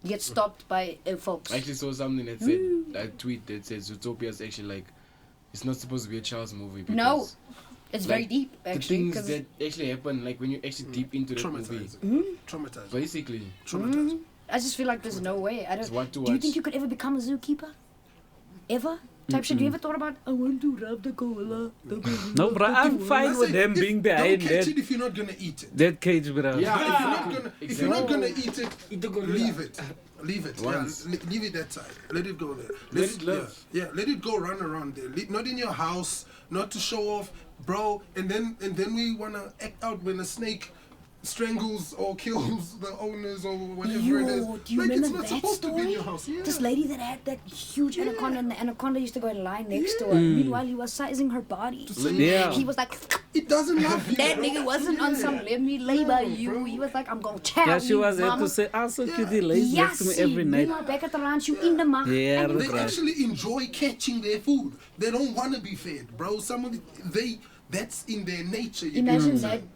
Speaker 2: You get stopped by folks.
Speaker 4: I actually saw something that said, a tweet that said Zootopia is actually like, it's not supposed to be a child's movie. Because
Speaker 2: No. It's very
Speaker 4: like,
Speaker 2: deep,
Speaker 4: the
Speaker 2: actually.
Speaker 4: things
Speaker 2: 'cause-
Speaker 4: that actually happen, like when you actually deep into that movie.
Speaker 3: Traumatizing. Traumatizing.
Speaker 4: Basically.
Speaker 3: Traumatizing.
Speaker 2: I just feel like there's no way. I
Speaker 4: It's
Speaker 2: don't.
Speaker 4: what to
Speaker 2: Do you
Speaker 4: watch.
Speaker 2: think you could ever become a zookeeper? Ever? Type shit. Do you ever thought about? I want to rub the koala.
Speaker 1: No, bro, I'm fine
Speaker 3: I
Speaker 1: with
Speaker 3: say,
Speaker 1: them
Speaker 3: if-
Speaker 1: being behind
Speaker 3: Don't catch
Speaker 1: that,
Speaker 3: it if you're not gonna eat it.
Speaker 1: that cage, bro.
Speaker 4: Yeah.
Speaker 3: If you're not gonna eat it,
Speaker 5: Eat the gorilla.
Speaker 3: leave it. Leave it. Yeah,
Speaker 4: Once.
Speaker 3: leave it that side. Let it go there.
Speaker 4: Let it live.
Speaker 3: Yeah, let it go run around there. Not in your house, not to show off, bro. And then we wanna act out when a snake strangles or kills the owners or whatever it is.
Speaker 2: Do you
Speaker 3: Like, it's
Speaker 2: remember
Speaker 3: not
Speaker 2: that
Speaker 3: supposed to be in
Speaker 2: story?
Speaker 3: your house. Yeah.
Speaker 2: This lady that had that huge anaconda, and the anaconda used to go and lie next to her. Meanwhile, he was sizing her body.
Speaker 1: Yeah.
Speaker 2: He was like,
Speaker 3: It doesn't love you.
Speaker 2: that nigga wasn't on some let me lay by you.
Speaker 3: bro.
Speaker 2: He was like, I'm gonna chow
Speaker 1: Yeah, she
Speaker 2: you,
Speaker 1: was able
Speaker 2: mama.
Speaker 1: to say, so cute, he lays next to me every night.
Speaker 2: Meanwhile, back at the ranch, you in the mouth.
Speaker 1: Yeah,
Speaker 3: They
Speaker 1: right.
Speaker 3: actually enjoy catching their food. They don't want to be fed, bro. That's in their nature. You
Speaker 2: Imagine
Speaker 3: get what I'm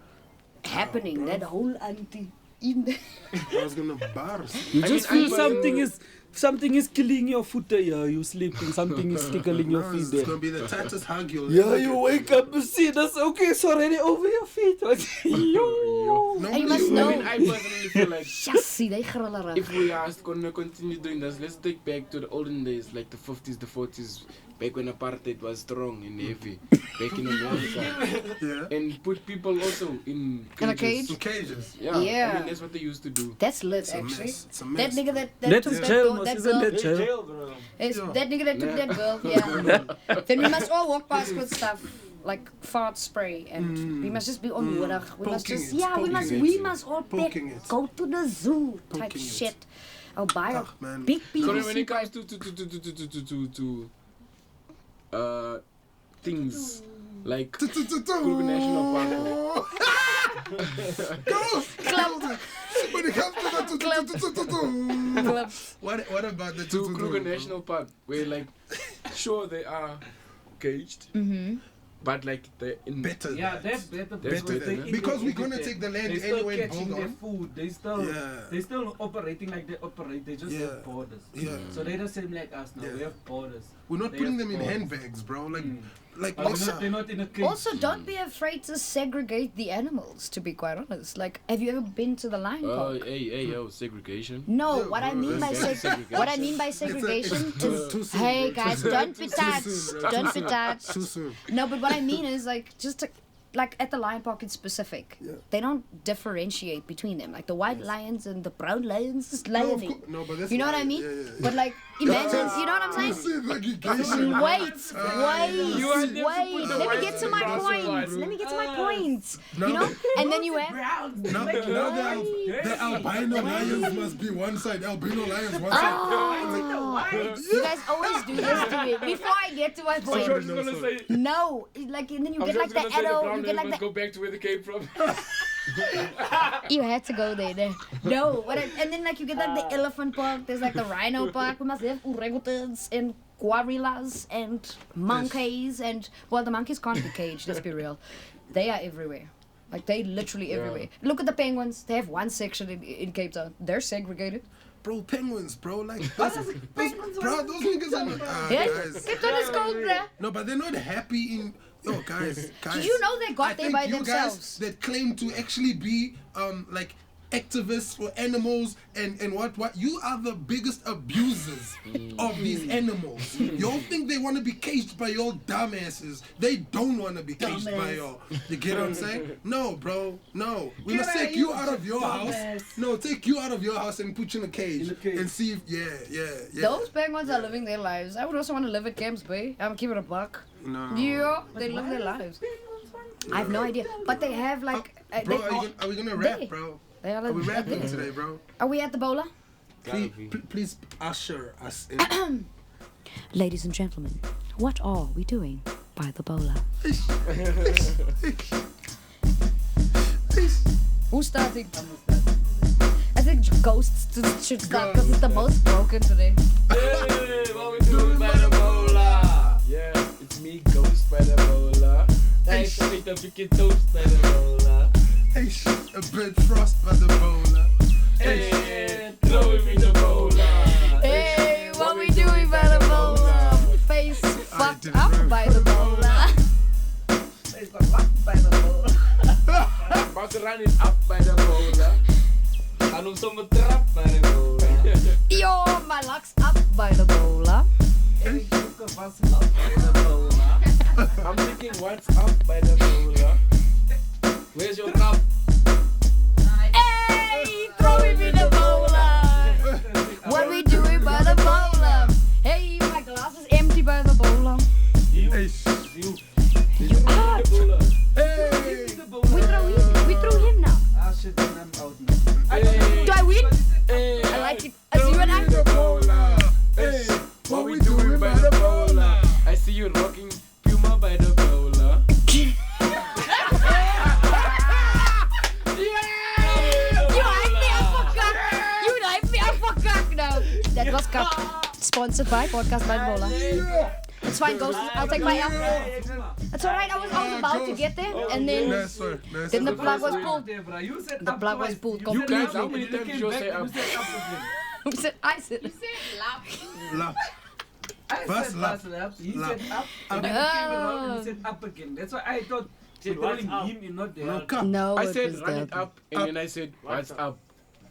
Speaker 2: that happening,
Speaker 3: bro.
Speaker 2: that whole auntie in the...
Speaker 3: saying? I was gonna burst.
Speaker 1: You
Speaker 4: I
Speaker 1: just
Speaker 4: mean,
Speaker 1: feel something is killing your foot there. You sleeping, something is tickling your
Speaker 3: No,
Speaker 1: feet
Speaker 3: it's
Speaker 1: there.
Speaker 3: gonna be the tightest hug you'll
Speaker 1: Yeah,
Speaker 3: ever
Speaker 1: you
Speaker 3: get.
Speaker 1: wake up and see that's okay, it's already over your feet. Yo.
Speaker 2: And you must
Speaker 3: you-
Speaker 2: know-
Speaker 4: I mean, I personally feel like
Speaker 2: Chassis, they grillerig.
Speaker 4: if we are gonna continue doing this, let's take back to the olden days, like the 50s, the 40s, back when apartheid was strong and heavy, back in America,
Speaker 3: Yeah.
Speaker 4: and put people also in
Speaker 2: In a
Speaker 4: cages.
Speaker 2: cage?
Speaker 3: In cages.
Speaker 4: Yeah, I
Speaker 2: Yeah.
Speaker 4: mean that's what they used to do.
Speaker 2: That's lit,
Speaker 3: It's a
Speaker 2: actually.
Speaker 3: mess. It's a
Speaker 2: That
Speaker 3: mess.
Speaker 2: nigga that
Speaker 1: That
Speaker 2: took
Speaker 1: is
Speaker 2: that
Speaker 1: jail,
Speaker 2: girl,
Speaker 1: Mos,
Speaker 2: that
Speaker 1: isn't
Speaker 2: girl,
Speaker 1: that jail?
Speaker 2: that nigga that took that girl, yeah. Then we must all walk past with stuff like fart spray, and we must just be onwillig. We must
Speaker 3: Poking
Speaker 2: just,
Speaker 3: it,
Speaker 2: yeah, we
Speaker 3: poking
Speaker 2: must
Speaker 3: it.
Speaker 2: all
Speaker 3: Poking
Speaker 2: pick,
Speaker 3: it.
Speaker 2: go to the zoo type
Speaker 3: Poking it.
Speaker 2: shit. I'll buy a
Speaker 3: Ugh, man.
Speaker 2: big
Speaker 4: So then when
Speaker 2: PVC
Speaker 4: it comes
Speaker 2: pipe.
Speaker 4: to things like Kruger National Park.
Speaker 3: When it comes to the
Speaker 2: Club.
Speaker 3: what about the
Speaker 4: to Kruger National Park, where like sure they are caged, but like they're in
Speaker 3: better?
Speaker 5: Yeah, that's better.
Speaker 4: That's
Speaker 3: better
Speaker 4: better,
Speaker 3: than- because we're gonna take the land
Speaker 5: They still
Speaker 3: anyway and
Speaker 5: catching
Speaker 3: hold
Speaker 5: their
Speaker 3: on.
Speaker 5: food.
Speaker 3: Yeah.
Speaker 5: They still operating like they operate. They just
Speaker 3: Yeah.
Speaker 5: have borders.
Speaker 3: Yeah.
Speaker 5: So they're the same like us now.
Speaker 3: Yeah.
Speaker 5: We have borders.
Speaker 3: We're not
Speaker 5: They
Speaker 3: putting
Speaker 5: have
Speaker 3: them in
Speaker 5: borders.
Speaker 3: handbags, bro. Like
Speaker 5: But
Speaker 3: what's
Speaker 5: they're not in a cage.
Speaker 2: Also, don't be afraid to segregate the animals, to be quite honest. Like, have you ever been to the lion park?
Speaker 4: yo, segregation.
Speaker 2: No,
Speaker 3: Yeah,
Speaker 2: what I
Speaker 3: bro,
Speaker 2: mean by
Speaker 4: that's
Speaker 2: what I mean by segregation
Speaker 3: too
Speaker 2: is,
Speaker 3: soon,
Speaker 2: hey
Speaker 3: bro.
Speaker 2: guys, don't be touched,
Speaker 3: soon, bro.
Speaker 2: don't be touched.
Speaker 3: too soon.
Speaker 2: No, but what I mean is like just to, like at the lion park in specific,
Speaker 3: Yeah.
Speaker 2: they don't differentiate between them. Like the white lions and the brown lions is
Speaker 3: No, of
Speaker 2: lioning.
Speaker 3: course- no, but that's
Speaker 2: You know what I
Speaker 3: why-
Speaker 2: mean?
Speaker 3: yeah, yeah, yeah.
Speaker 2: But like, imagine, you know what I'm
Speaker 3: Too
Speaker 2: saying?
Speaker 3: soon, segregation.
Speaker 2: Wait,
Speaker 4: You are there to put
Speaker 2: wait.
Speaker 4: the
Speaker 2: Let me
Speaker 4: whites
Speaker 2: get to
Speaker 4: and
Speaker 2: my
Speaker 4: the browns
Speaker 2: point.
Speaker 4: on.
Speaker 2: Let me get to my point.
Speaker 3: No.
Speaker 2: You know, and then you have.
Speaker 3: Now the albino lions must be one side, albino lions one side.
Speaker 2: Oh, you guys always do this to me. Before I get to my
Speaker 4: I'm sure
Speaker 2: point,
Speaker 4: she's gonna say.
Speaker 2: no, like and then you
Speaker 4: I'm
Speaker 2: get
Speaker 4: sure
Speaker 2: like
Speaker 4: she's
Speaker 2: the
Speaker 4: gonna say the
Speaker 2: arrow,
Speaker 4: brown
Speaker 2: you get
Speaker 4: must
Speaker 2: like the.
Speaker 4: go back to where they came from.
Speaker 2: You had to go there. No, and then like you get like the elephant park. There's like the rhino park. We must have orangutans and gorillas and monkeys and well, the monkeys can't be caged. Let's be real, they are everywhere. Like they literally everywhere. Look at the penguins. They have one section in Cape Town. They're segregated.
Speaker 3: Bro, penguins, bro, like those niggas are not,
Speaker 2: Yeah,
Speaker 3: guys.
Speaker 2: Cape Town is cold, bruh.
Speaker 3: No, but they're not happy in. Yo, guys.
Speaker 2: Did you know they got
Speaker 3: I
Speaker 2: there
Speaker 3: think
Speaker 2: by
Speaker 3: you
Speaker 2: themselves?
Speaker 3: guys that claim to actually be like activists for animals and what you are the biggest abusers of these animals. Y'all think they want to be caged by y'all dumbasses. They don't want to be caged by y'all. You get what I'm saying? No, bro. No. We must take you out of your house. No, take you out of your house and put you in a cage. And see if yeah.
Speaker 2: Those penguins are living their lives. I would also want to live at Camps Bay. I'm keeping it a buck.
Speaker 3: No.
Speaker 2: Yeah, they live their lives. I have no idea, but they have like.
Speaker 3: Bro,
Speaker 2: they,
Speaker 3: are we gonna rap,
Speaker 2: they-
Speaker 3: bro?
Speaker 2: they are
Speaker 3: Are we
Speaker 2: like,
Speaker 3: rapping today, bro?
Speaker 2: Are we at the Boula?
Speaker 3: Please usher us in.
Speaker 2: Ladies and gentlemen, what are we doing by the Boula? Who's starting? I think ghosts should start because it's the most broken today.
Speaker 4: Hey, what we doing by the Boula? Yeah, it's me, Ghost by the Boula. Nice to meet the wicked toast by the Boula.
Speaker 3: Hey, a bit frost by the bowler.
Speaker 4: Hey, throw him in the Boula.
Speaker 2: Hey, what we doing by the Boula? Face fucked
Speaker 3: did it
Speaker 2: up
Speaker 3: right.
Speaker 2: by the Boula.
Speaker 5: It's the rock by the bowl.
Speaker 4: About to run it up by the Boula.
Speaker 5: Gaan hom sommer trap by the bowl.
Speaker 2: Yo, my luck's up by the Boula.
Speaker 5: Every joker was up by the bowl.
Speaker 4: I'm thinking, what's up by the Boula? Where's your cup?
Speaker 2: Hey, throw him in the Boula. What we doing by the Boula? Hey, my glass is empty by the Boula.
Speaker 3: Hey,
Speaker 2: You are.
Speaker 3: hey.
Speaker 2: We throw him now.
Speaker 5: Ah shit.
Speaker 2: cup. Sponsored by Podcast by Boula. It's fine, Ghost. I'll take my L. That's alright. I was about to get there, and then then the plug was pulled. The plug was pulled
Speaker 4: You guys, how
Speaker 2: completely.
Speaker 4: many times did you say up?
Speaker 2: I said.
Speaker 6: You said lap.
Speaker 3: Lap.
Speaker 1: I
Speaker 3: Bus
Speaker 1: said
Speaker 3: lap.
Speaker 1: bus lap. He
Speaker 3: Lap.
Speaker 1: said up. And then he came around and he said up again. That's why I thought they're telling him and not the
Speaker 3: No
Speaker 1: other.
Speaker 3: cup.
Speaker 2: No,
Speaker 4: I
Speaker 2: it
Speaker 4: said
Speaker 2: was
Speaker 4: run
Speaker 2: the
Speaker 4: it up, and then I said what's up.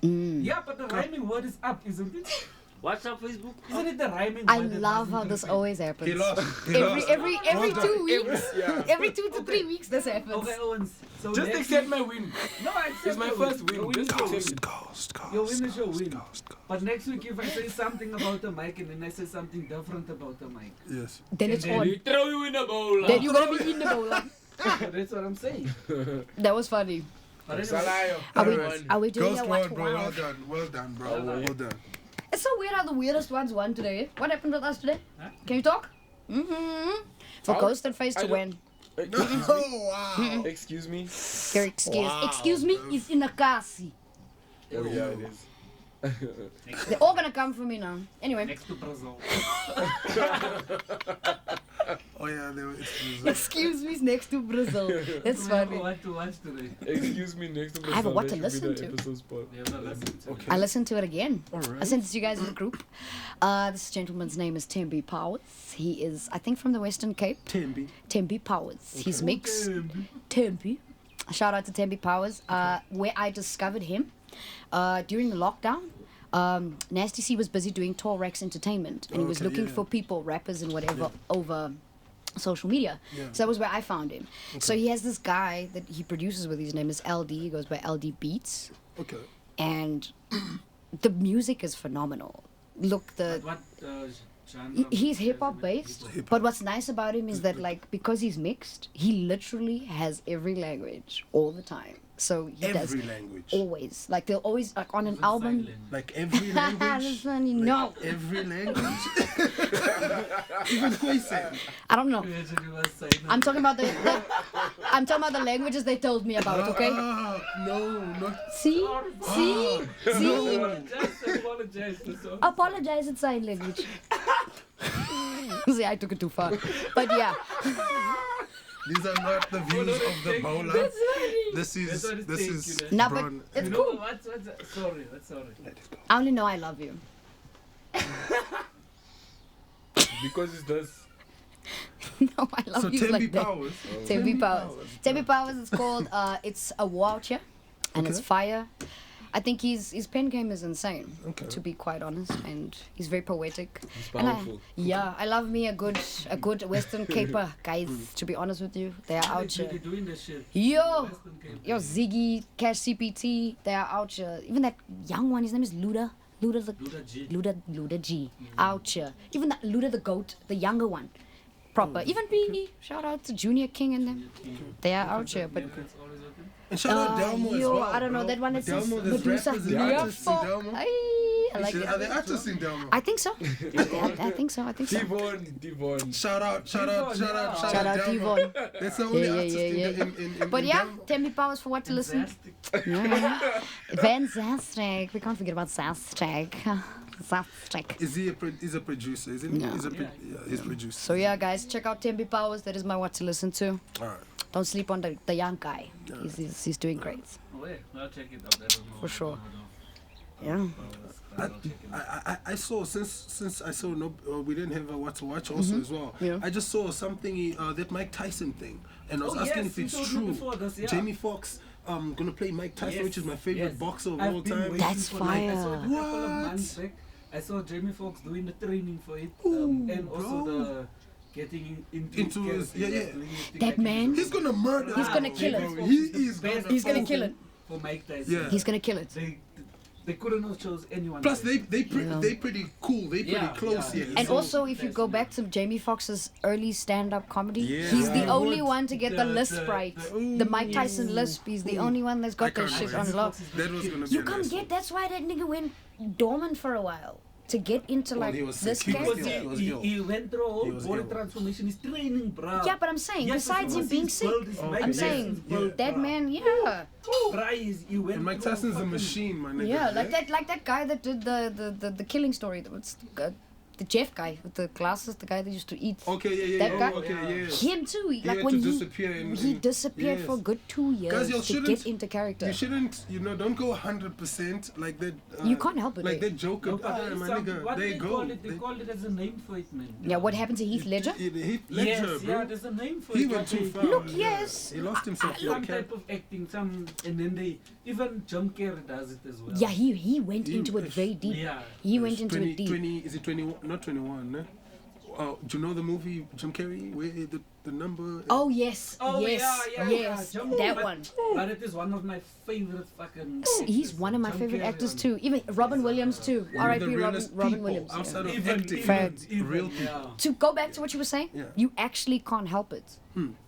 Speaker 1: Yeah, but the rhyming word is up, isn't it?
Speaker 6: What's up, Facebook?
Speaker 1: Isn't it the rhyming
Speaker 2: I
Speaker 1: word? that
Speaker 2: love
Speaker 1: doesn't
Speaker 2: how this
Speaker 1: conflict?
Speaker 2: always happens.
Speaker 3: He lost. He lost.
Speaker 2: Every
Speaker 3: Well
Speaker 2: 2
Speaker 3: done.
Speaker 2: weeks.
Speaker 4: Yeah.
Speaker 2: Every 2 to 3 weeks this happens.
Speaker 1: Okay, Owens. So
Speaker 4: Just
Speaker 1: next
Speaker 4: accept
Speaker 1: week-
Speaker 4: my win.
Speaker 1: No, I accept
Speaker 4: It's my
Speaker 1: your
Speaker 4: first
Speaker 1: Your
Speaker 4: win.
Speaker 1: win is
Speaker 4: Just
Speaker 1: your win.
Speaker 4: accept.
Speaker 1: Your win is your win. But next week, if I say something about the mic and then I say something different about the mic,
Speaker 3: Yes.
Speaker 2: Then it's
Speaker 1: And
Speaker 2: on.
Speaker 4: We throw you in a bowl.
Speaker 2: Then you're gonna be in the bowl.
Speaker 1: that's what I'm saying.
Speaker 2: That was funny.
Speaker 1: But anyway,
Speaker 4: Salayo.
Speaker 2: Are we doing
Speaker 3: Ghost
Speaker 2: a watch
Speaker 3: World, bro. Well
Speaker 2: wow?
Speaker 3: done. Well done, bro.
Speaker 1: Well done.
Speaker 3: Well done.
Speaker 2: It's so weird how the weirdest ones won today. What happened with us today?
Speaker 1: Huh?
Speaker 2: Can you talk? Mm-hmm. For
Speaker 4: How?
Speaker 2: Ghost and Face
Speaker 4: I
Speaker 2: to
Speaker 4: don't-
Speaker 2: win.
Speaker 3: Oh, wow.
Speaker 4: Excuse me.
Speaker 2: Your excuse.
Speaker 3: Wow.
Speaker 2: Excuse me, is in a kasi.
Speaker 4: Oh yeah, it is.
Speaker 2: They're all gonna come for me now. Anyway,
Speaker 1: next to Brazil.
Speaker 3: Oh, yeah. It's
Speaker 2: excuse me is next to Brazil. That's
Speaker 1: We have
Speaker 2: funny.
Speaker 1: what to watch today.
Speaker 4: Excuse me. Next to
Speaker 2: I have a what to listen to.
Speaker 1: We have a lesson to
Speaker 2: I listened to it again.
Speaker 3: All right.
Speaker 2: I sent it to you guys in the group. This gentleman's name is Tembi Powers. He is, I think, from the Western Cape.
Speaker 3: Tembi.
Speaker 2: Tembi Powers. He's mixed. Tembi. Shout out to Tembi Powers. Where I discovered him during the lockdown. Nasty C was busy doing Tall Rex Entertainment, and he was
Speaker 3: Okay,
Speaker 2: looking
Speaker 3: yeah.
Speaker 2: for people, rappers and whatever, over social media.
Speaker 3: Yeah.
Speaker 2: So that was where I found him. So he has this guy that he produces with. His name is LD. He goes by LD Beats,
Speaker 3: Okay.
Speaker 2: and the music is phenomenal. Look, the
Speaker 1: What genre?
Speaker 2: he's hip hop based,
Speaker 3: Hip-hop.
Speaker 2: but what's nice about him is that, like, because he's mixed, he literally has every language all the time. So he
Speaker 3: Every
Speaker 2: does
Speaker 3: language.
Speaker 2: always, like, they'll always, like, on an album.
Speaker 3: Like every
Speaker 2: This
Speaker 3: language.
Speaker 2: one, you know.
Speaker 3: Every language. Even Khoisan.
Speaker 2: I don't know. I'm talking about I'm talking about the languages they told me about. Okay.
Speaker 3: No, not.
Speaker 2: See, see.
Speaker 1: Apologize. So.
Speaker 2: Apologize in sign language. See, I took it too far, but yeah.
Speaker 3: These are not the views of the Boula.
Speaker 2: That's funny.
Speaker 3: This is
Speaker 1: That's what it
Speaker 3: this
Speaker 1: takes,
Speaker 3: is
Speaker 1: you
Speaker 2: know. Nah, but
Speaker 3: Bron.
Speaker 2: it's
Speaker 1: You know
Speaker 2: cool.
Speaker 1: what's sorry.
Speaker 2: I only know I love you.
Speaker 4: Because it's this.
Speaker 2: No, I love
Speaker 3: So
Speaker 2: you
Speaker 3: Tembi
Speaker 2: like that.
Speaker 3: Powers.
Speaker 2: Tembi Powers. Tembi Powers is called. It's a voucher, and it's
Speaker 3: Okay.
Speaker 2: fire. I think his pen game is insane,
Speaker 3: Okay.
Speaker 2: to be quite honest, and he's very poetic.
Speaker 4: It's
Speaker 2: And
Speaker 4: powerful.
Speaker 2: I love me a good Western caper, guys. To be honest with you, they are out
Speaker 1: You're
Speaker 2: here.
Speaker 1: doing this shit.
Speaker 2: Yo,
Speaker 1: Western Cape.
Speaker 2: yo, Ziggy, Cash CPT, they are out here. Even that young one, his name is Luda. Luda G. Out here. Even that Luda the goat, the younger one. Proper. Even PE. Shout out to Junior King and them. They are out here. But
Speaker 1: It's always open.
Speaker 3: And shout out Delmo as
Speaker 2: yo,
Speaker 3: well.
Speaker 2: I don't know,
Speaker 3: bro.
Speaker 2: that one is
Speaker 3: Delmo, there's
Speaker 2: Medusa.
Speaker 3: rappers and artists in
Speaker 2: I
Speaker 3: Delmo.
Speaker 2: like
Speaker 3: Are
Speaker 2: it.
Speaker 3: they artists in Delmo?
Speaker 2: I think so. I think so.
Speaker 4: Devon.
Speaker 3: Shout out
Speaker 2: Shout out
Speaker 3: Delmo.
Speaker 2: Devon.
Speaker 3: That's the only
Speaker 2: Yeah,
Speaker 3: artist
Speaker 2: yeah.
Speaker 3: in
Speaker 2: But yeah,
Speaker 3: Delmo.
Speaker 2: Tembi Powers for what to listen.
Speaker 1: Fantastic.
Speaker 2: Yeah. Fantastic. We can't forget about Zastic. Zastic.
Speaker 3: Is he he's a producer, isn't he?
Speaker 2: No.
Speaker 3: He's a producer.
Speaker 2: So yeah, guys, check out Tembi Powers. That is my what to listen to.
Speaker 3: Alright.
Speaker 2: Don't sleep on the young guy. He's doing great.
Speaker 1: Oh, yeah. I'll check it out. That was more
Speaker 2: For sure.
Speaker 1: no.
Speaker 2: Yeah.
Speaker 1: I'll check it out.
Speaker 3: I saw since I saw we didn't have a what to watch also as well.
Speaker 2: Yeah.
Speaker 3: I just saw something that Mike Tyson thing, and I was
Speaker 1: Oh,
Speaker 3: asking
Speaker 1: yes,
Speaker 3: if
Speaker 1: you
Speaker 3: it's
Speaker 1: told me
Speaker 3: true.
Speaker 1: before this, yeah.
Speaker 3: Jamie Foxx gonna play Mike Tyson,
Speaker 1: Yes,
Speaker 3: which is my favorite
Speaker 1: yes.
Speaker 3: boxer of
Speaker 1: I've
Speaker 3: all
Speaker 1: been
Speaker 3: time.
Speaker 1: waiting
Speaker 2: That's
Speaker 1: for, like, I saw it a
Speaker 2: fire.
Speaker 1: couple of
Speaker 3: What?
Speaker 1: months back. I saw Jamie Foxx doing the training for it,
Speaker 3: Ooh,
Speaker 1: and also
Speaker 3: bro.
Speaker 1: the getting into
Speaker 3: Into his-
Speaker 1: character,
Speaker 3: yeah, yeah.
Speaker 1: doing his thing
Speaker 2: That
Speaker 1: like
Speaker 2: man?
Speaker 3: He's gonna murder.
Speaker 2: He's gonna
Speaker 3: bro.
Speaker 2: kill it.
Speaker 3: He is
Speaker 1: Best
Speaker 3: gonna.
Speaker 2: He's gonna kill it.
Speaker 1: for Mike Tyson.
Speaker 3: Yeah.
Speaker 2: He's gonna kill it.
Speaker 1: They couldn't have chose anyone.
Speaker 3: Plus,
Speaker 1: else.
Speaker 3: they pretty cool. They pretty
Speaker 1: Yeah,
Speaker 3: close
Speaker 1: yeah.
Speaker 3: here.
Speaker 2: And
Speaker 1: So-
Speaker 2: also, if you go back to Jamie Foxx's early stand-up comedy,
Speaker 3: Yeah.
Speaker 2: he's the
Speaker 3: Yeah.
Speaker 2: only one to get the
Speaker 1: The-
Speaker 2: lisp
Speaker 1: the-
Speaker 2: right.
Speaker 1: the-
Speaker 2: The Mike Tyson lisp. He's the only one that's got that
Speaker 3: can't
Speaker 2: shit
Speaker 3: wait.
Speaker 2: on lock.
Speaker 3: That was gonna be
Speaker 2: You
Speaker 3: a
Speaker 2: come
Speaker 3: nice
Speaker 2: get.
Speaker 3: one.
Speaker 2: That's why that nigga went dormant for a while. to get into
Speaker 3: Well,
Speaker 2: like
Speaker 3: he was
Speaker 2: this
Speaker 3: sick. He was
Speaker 2: character.
Speaker 3: ill. He was ill.
Speaker 5: He went through a
Speaker 3: He
Speaker 5: whole
Speaker 3: was
Speaker 5: body
Speaker 3: ill.
Speaker 5: transformation. He's training, bruh.
Speaker 2: Yeah, but I'm saying,
Speaker 5: Yes,
Speaker 2: besides him
Speaker 5: because
Speaker 2: being
Speaker 5: his
Speaker 2: sick,
Speaker 5: world is
Speaker 3: Okay.
Speaker 2: I'm
Speaker 5: Mike
Speaker 2: saying
Speaker 5: Tyson's world,
Speaker 2: that
Speaker 5: bruh.
Speaker 2: man, yeah.
Speaker 5: Bruh, he went
Speaker 3: And Mike
Speaker 5: through
Speaker 3: Tyson's a
Speaker 5: fucking-
Speaker 3: machine, my nigga.
Speaker 2: Yeah, like that guy that did the killing story. What's the Jeff guy with the glasses, the guy that used to eat.
Speaker 3: Okay, yeah.
Speaker 2: That guy?
Speaker 3: Okay, yeah.
Speaker 2: Him too.
Speaker 3: He
Speaker 2: Like
Speaker 3: had
Speaker 2: when
Speaker 3: to
Speaker 2: he
Speaker 3: disappear
Speaker 2: he disappeared
Speaker 3: yes.
Speaker 2: for a good 2 years
Speaker 3: Guys, you
Speaker 2: to
Speaker 3: shouldn't-
Speaker 2: get into character.
Speaker 3: You shouldn't, don't go 100% like that.
Speaker 2: You can't help it,
Speaker 3: Like
Speaker 2: eh?
Speaker 3: that Joker.
Speaker 5: No, but
Speaker 3: Ah,
Speaker 5: it's
Speaker 3: my
Speaker 5: some-
Speaker 3: nigga,
Speaker 5: what
Speaker 3: there
Speaker 5: they
Speaker 3: you
Speaker 5: call
Speaker 3: go.
Speaker 5: it, they call it as a name for it, man.
Speaker 2: Yeah, what happened to Heath Ledger?
Speaker 3: Heath Ledger,
Speaker 5: Yes,
Speaker 3: bro.
Speaker 5: yeah, there's a name for
Speaker 3: He
Speaker 5: it.
Speaker 3: went
Speaker 5: but
Speaker 3: too
Speaker 5: they-
Speaker 3: far.
Speaker 2: Look,
Speaker 3: yeah.
Speaker 2: yes.
Speaker 3: He lost himself.
Speaker 5: Some type of acting, and then they even Jim Carrey does it as well.
Speaker 2: Yeah, he went
Speaker 3: He-
Speaker 2: into it very deep.
Speaker 5: Yeah.
Speaker 2: He went into it deep.
Speaker 3: 20, is it 21? Not 21, no? Do you know the movie Jim Carrey? Where the number?
Speaker 2: Oh yes,
Speaker 5: Oh
Speaker 2: yes,
Speaker 5: yeah,
Speaker 2: yes,
Speaker 5: Jim,
Speaker 2: that
Speaker 5: but-
Speaker 2: one.
Speaker 5: But it is one of my favorite fucking.
Speaker 2: He's
Speaker 5: actors.
Speaker 2: one of my
Speaker 5: Jim
Speaker 2: favorite
Speaker 5: Carrey,
Speaker 2: actors
Speaker 5: man.
Speaker 2: too. Even Robin Williams too.
Speaker 3: One of the
Speaker 2: R.I.P. Robin,
Speaker 3: realest
Speaker 2: Robin
Speaker 3: people
Speaker 2: Williams.
Speaker 3: outside
Speaker 2: yeah.
Speaker 3: of
Speaker 5: Even,
Speaker 3: acting.
Speaker 2: Facts.
Speaker 3: Real people.
Speaker 5: Yeah.
Speaker 2: To go back to what you were saying,
Speaker 3: Yeah.
Speaker 2: you actually can't help it.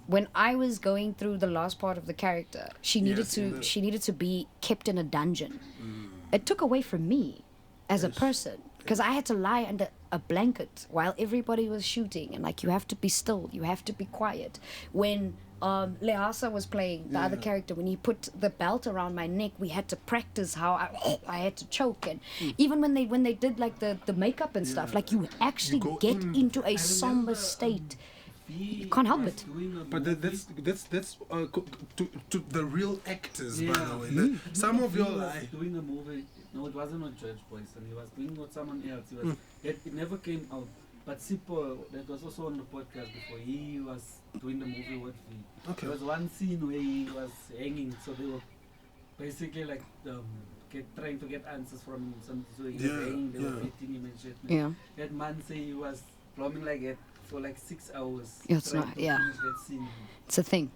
Speaker 2: When I was going through the last part of the character, she needed
Speaker 3: Yes, in the-
Speaker 2: she needed to be kept in a dungeon. It took away from me as a person because I had to lie under a blanket while everybody was shooting, and like you have to be still, you have to be quiet. When Leasa was playing the other character, when he put the belt around my neck, we had to practice how I had to choke, and even when they did like the makeup and stuff, like you actually
Speaker 3: go
Speaker 2: get
Speaker 3: in.
Speaker 2: into a somber state. You can't help it.
Speaker 3: But that's to the real actors, by the way. Some of
Speaker 5: He
Speaker 3: your
Speaker 5: was doing a movie. No, it wasn't with George Boyson. He was doing with someone else. He was. It never came out. But Sipo, that was also on the podcast before. He was doing the movie with V.
Speaker 3: Okay.
Speaker 5: There was one scene where he was hanging, so they were basically like trying to get answers from him. So he was hanging. They were beating him and shit.
Speaker 2: Yeah.
Speaker 5: That man say he was plumbing like that for like 6 hours.
Speaker 2: Yeah, it's
Speaker 5: trying
Speaker 2: not-
Speaker 5: to
Speaker 2: yeah.
Speaker 5: finish that scene.
Speaker 2: It's a thing.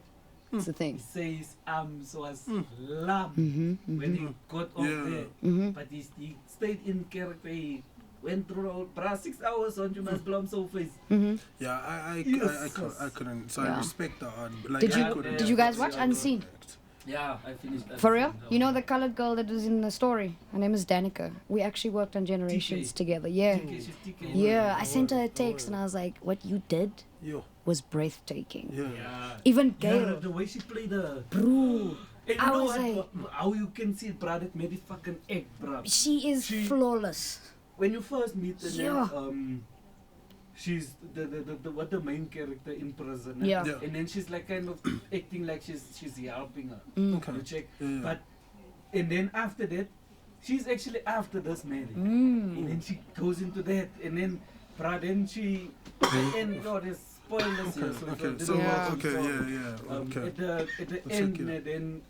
Speaker 2: It's a
Speaker 5: He
Speaker 2: thing.
Speaker 5: says his arms was lamb
Speaker 2: Mm-hmm,
Speaker 5: when he got off there.
Speaker 2: mm-hmm.
Speaker 5: But he stayed in character. He went through all 6 hours on you must blum so face.
Speaker 2: Mm-hmm.
Speaker 3: Yeah, I
Speaker 5: Yes.
Speaker 3: couldn't. So
Speaker 2: Yeah.
Speaker 3: I respect the art. Like,
Speaker 2: Did
Speaker 3: I
Speaker 2: you
Speaker 3: couldn't.
Speaker 2: did you guys watch Unseen?
Speaker 5: Yeah, I finished that.
Speaker 2: For real?
Speaker 5: scene.
Speaker 2: You know the colored girl that was in the story? Her name is Danica. We actually worked on Generations
Speaker 5: TK.
Speaker 2: together. Yeah.
Speaker 5: TK, she's TK.
Speaker 2: Yeah, I sent her a text and I was like, what you did
Speaker 3: Yo,
Speaker 2: was breathtaking.
Speaker 3: yeah.
Speaker 5: Yeah.
Speaker 2: Even
Speaker 5: Yeah,
Speaker 2: Gail.
Speaker 5: the way she played the.
Speaker 2: Bro,
Speaker 5: And
Speaker 2: I
Speaker 5: you know
Speaker 2: was
Speaker 5: what, how you can see, bruh, that made it fucking egg, bruh.
Speaker 2: she is
Speaker 5: She-
Speaker 2: flawless.
Speaker 5: When you first meet her,
Speaker 2: Yeah.
Speaker 5: then, she's the main character in prison.
Speaker 2: Yeah.
Speaker 3: Yeah.
Speaker 5: And then she's like kind of acting like she's helping her.
Speaker 3: Okay.
Speaker 5: You check.
Speaker 3: Yeah.
Speaker 5: But and then after that, she's actually after this marriage.
Speaker 2: Mm.
Speaker 5: And then she goes into that, and then, bruh, then she and there's spoilers here. So
Speaker 3: Okay.
Speaker 5: this
Speaker 3: So
Speaker 5: is
Speaker 2: Yeah.
Speaker 5: what-
Speaker 3: okay,
Speaker 5: so,
Speaker 3: yeah. Okay.
Speaker 5: At the
Speaker 3: Let's
Speaker 5: end,
Speaker 3: check it.
Speaker 5: then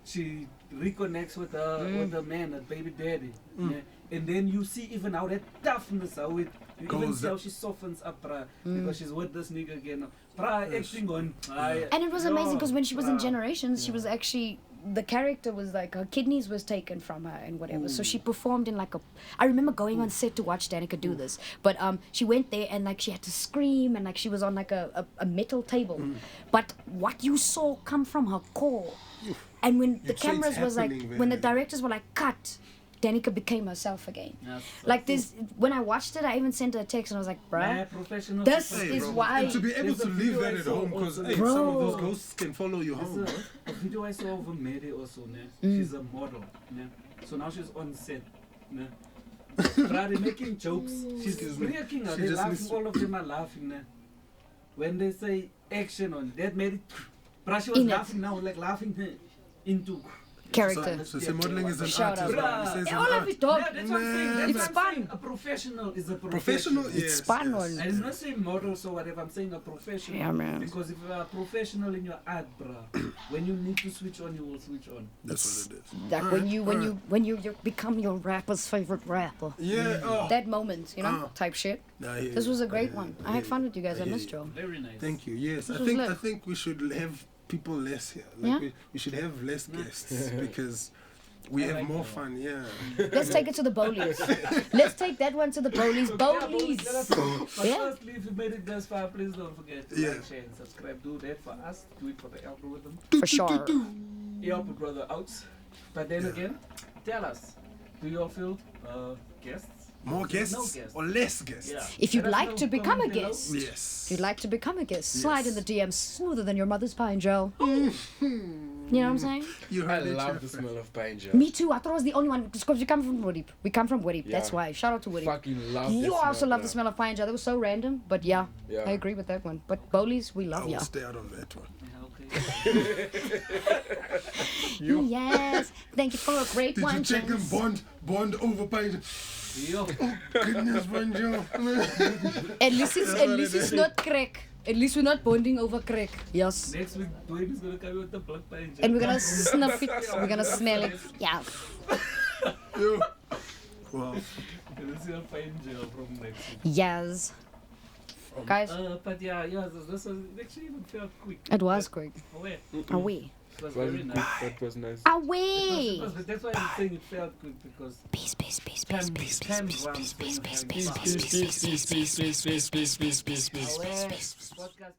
Speaker 5: she reconnects with the man, her baby daddy.
Speaker 3: Mm.
Speaker 5: Yeah. And then you see even how that toughness, how it, you even
Speaker 3: Goes
Speaker 5: see how
Speaker 3: up.
Speaker 5: she softens up, bruh, because she's with this nigga again. Bruh,
Speaker 3: Yes.
Speaker 5: acting on.
Speaker 2: And it was amazing because when she was in
Speaker 5: bruh.
Speaker 2: Generations, she was actually, the character was like, her kidneys was taken from her and whatever. So she performed in like a, I remember going on set to watch Danica do this. But she went there and like she had to scream and like she was on like a metal table. But what you saw come from her core. And when the
Speaker 3: It's- so it's
Speaker 2: cameras was like,
Speaker 3: happening
Speaker 2: when the
Speaker 3: there.
Speaker 2: directors were like, cut, Danica became herself again.
Speaker 5: Yes.
Speaker 2: Like this, when I watched it, I even sent her a text and I was like,
Speaker 5: Nah,
Speaker 2: bruh,
Speaker 5: professional.
Speaker 2: this
Speaker 5: professional.
Speaker 2: is
Speaker 3: bro.
Speaker 2: why-
Speaker 3: And to be able
Speaker 5: There's
Speaker 3: to
Speaker 5: a
Speaker 3: leave
Speaker 5: video
Speaker 3: that
Speaker 5: I
Speaker 3: at
Speaker 5: saw
Speaker 3: home, because
Speaker 5: also.
Speaker 3: hey, some of
Speaker 2: Bro.
Speaker 3: those ghosts can follow you home, bro.
Speaker 5: There's a video I saw of a Mary also, ne?
Speaker 2: Mm.
Speaker 5: She's a model, ne? So now she's on set, ne? Bruh, they're making jokes. She's
Speaker 3: Excuse me.
Speaker 5: breaking her.
Speaker 3: She
Speaker 5: They're
Speaker 3: just
Speaker 5: laughing.
Speaker 3: missed-
Speaker 5: All of them are laughing, ne? When they say action on that Mary, bruh, she was
Speaker 2: In it.
Speaker 5: laughing now, like laughing into.
Speaker 2: character.
Speaker 3: So modeling is an
Speaker 2: Shout
Speaker 3: artist,
Speaker 2: out.
Speaker 3: bro. He says
Speaker 2: Yeah,
Speaker 3: an
Speaker 2: all of
Speaker 3: art.
Speaker 2: it, dog.
Speaker 5: Yeah, that's what I'm saying. That's
Speaker 2: It's
Speaker 5: what I'm
Speaker 2: fun.
Speaker 5: saying. A professional is a
Speaker 3: Professional,
Speaker 5: professional.
Speaker 3: yes.
Speaker 2: spun
Speaker 3: yes,
Speaker 2: on.
Speaker 5: I did not say models or whatever, I'm saying a professional.
Speaker 2: Yeah, man.
Speaker 5: Because if you are a professional in your art, bruh, when you need to switch on, you will switch on.
Speaker 3: That's what it is.
Speaker 2: Like
Speaker 3: Alright,
Speaker 2: when you become your rapper's favorite rapper.
Speaker 3: Yeah. Oh.
Speaker 2: That moment, you know, type shit.
Speaker 3: Nah, I hear
Speaker 2: This
Speaker 3: you.
Speaker 2: was a great
Speaker 3: I hear
Speaker 2: one.
Speaker 3: you.
Speaker 2: I had fun with you guys. I
Speaker 3: hear
Speaker 2: missed
Speaker 3: you.
Speaker 2: y'all.
Speaker 5: Very nice.
Speaker 3: Thank you. Yes,
Speaker 2: This
Speaker 3: I
Speaker 2: was
Speaker 3: think
Speaker 2: lit.
Speaker 3: we should have people less here.
Speaker 2: Yeah?
Speaker 3: We should have less guests because we
Speaker 5: I
Speaker 3: have
Speaker 5: like
Speaker 3: more
Speaker 5: that.
Speaker 3: fun. Yeah.
Speaker 2: Let's take it to the bowlies. Let's take that one to the bowlies.
Speaker 5: But
Speaker 2: Bowlies.
Speaker 5: firstly,
Speaker 2: Yeah.
Speaker 5: if you made it this far, please don't forget to
Speaker 3: Yeah.
Speaker 5: like, share, and subscribe. Do that for us. Do it for the algorithm.
Speaker 2: For sure.
Speaker 5: Help a brother out. But then again, tell us, do you all feel guests?
Speaker 3: More guests,
Speaker 5: No guests.
Speaker 3: or less guests?
Speaker 5: Yeah.
Speaker 2: If you'd
Speaker 5: Let us
Speaker 2: like
Speaker 5: know,
Speaker 2: to become a
Speaker 5: comment below.
Speaker 2: guest,
Speaker 3: Yes.
Speaker 2: if you'd like to become a guest, slide in the DMs smoother than your mother's pine gel.
Speaker 3: Mm-hmm.
Speaker 2: You know what I'm saying?
Speaker 3: You
Speaker 4: I
Speaker 3: heard it,
Speaker 4: love
Speaker 3: Jeff.
Speaker 4: the smell of pine gel.
Speaker 2: Me too. I thought I was the only one because we come from Woodip. We come from Woodip. That's
Speaker 4: Yeah.
Speaker 2: why. Shout out to Woodip.
Speaker 4: Fucking love
Speaker 2: You
Speaker 4: that
Speaker 2: also
Speaker 4: smell,
Speaker 2: love the
Speaker 4: bro.
Speaker 2: smell of pine gel. That was so random, but yeah,
Speaker 4: Yeah.
Speaker 2: I agree with that one. But Bowlies, we
Speaker 3: I
Speaker 2: love
Speaker 3: will
Speaker 2: ya.
Speaker 3: stay out of that one.
Speaker 2: Yes. Thank you for a great
Speaker 3: Did
Speaker 2: one,
Speaker 3: you check him
Speaker 2: gents.
Speaker 3: bond over pine?
Speaker 5: Yo.
Speaker 3: Goodness, bonjour.
Speaker 2: At least it's not crack. At least we're not bonding over crack. Yes.
Speaker 5: Next week, Dwayne is gonna come with the black pine gel.
Speaker 2: And we're gonna snuff it. We're gonna smell it. Yeah.
Speaker 3: Yo. Wow.
Speaker 5: Gonna see a pine gel from next week.
Speaker 2: Yes. Guys,
Speaker 5: But yeah, this was actually even felt quick.
Speaker 2: it was quick.
Speaker 5: Away.
Speaker 2: Away.
Speaker 5: It was
Speaker 4: Was
Speaker 5: very
Speaker 4: it
Speaker 5: nice.
Speaker 4: quick? That was nice.
Speaker 2: Away.
Speaker 5: That's why I'm saying it felt quick because
Speaker 2: Peace, peace, peace,
Speaker 5: time
Speaker 2: peace, peace,
Speaker 5: time
Speaker 2: peace,
Speaker 5: runs
Speaker 2: peace,
Speaker 5: when
Speaker 2: peace,
Speaker 5: you
Speaker 2: peace,
Speaker 5: have
Speaker 2: peace,
Speaker 5: fun.
Speaker 2: peace, peace, peace, peace, peace, peace, peace, peace, peace, peace, peace,
Speaker 5: Away.
Speaker 2: peace, peace.
Speaker 5: Podcast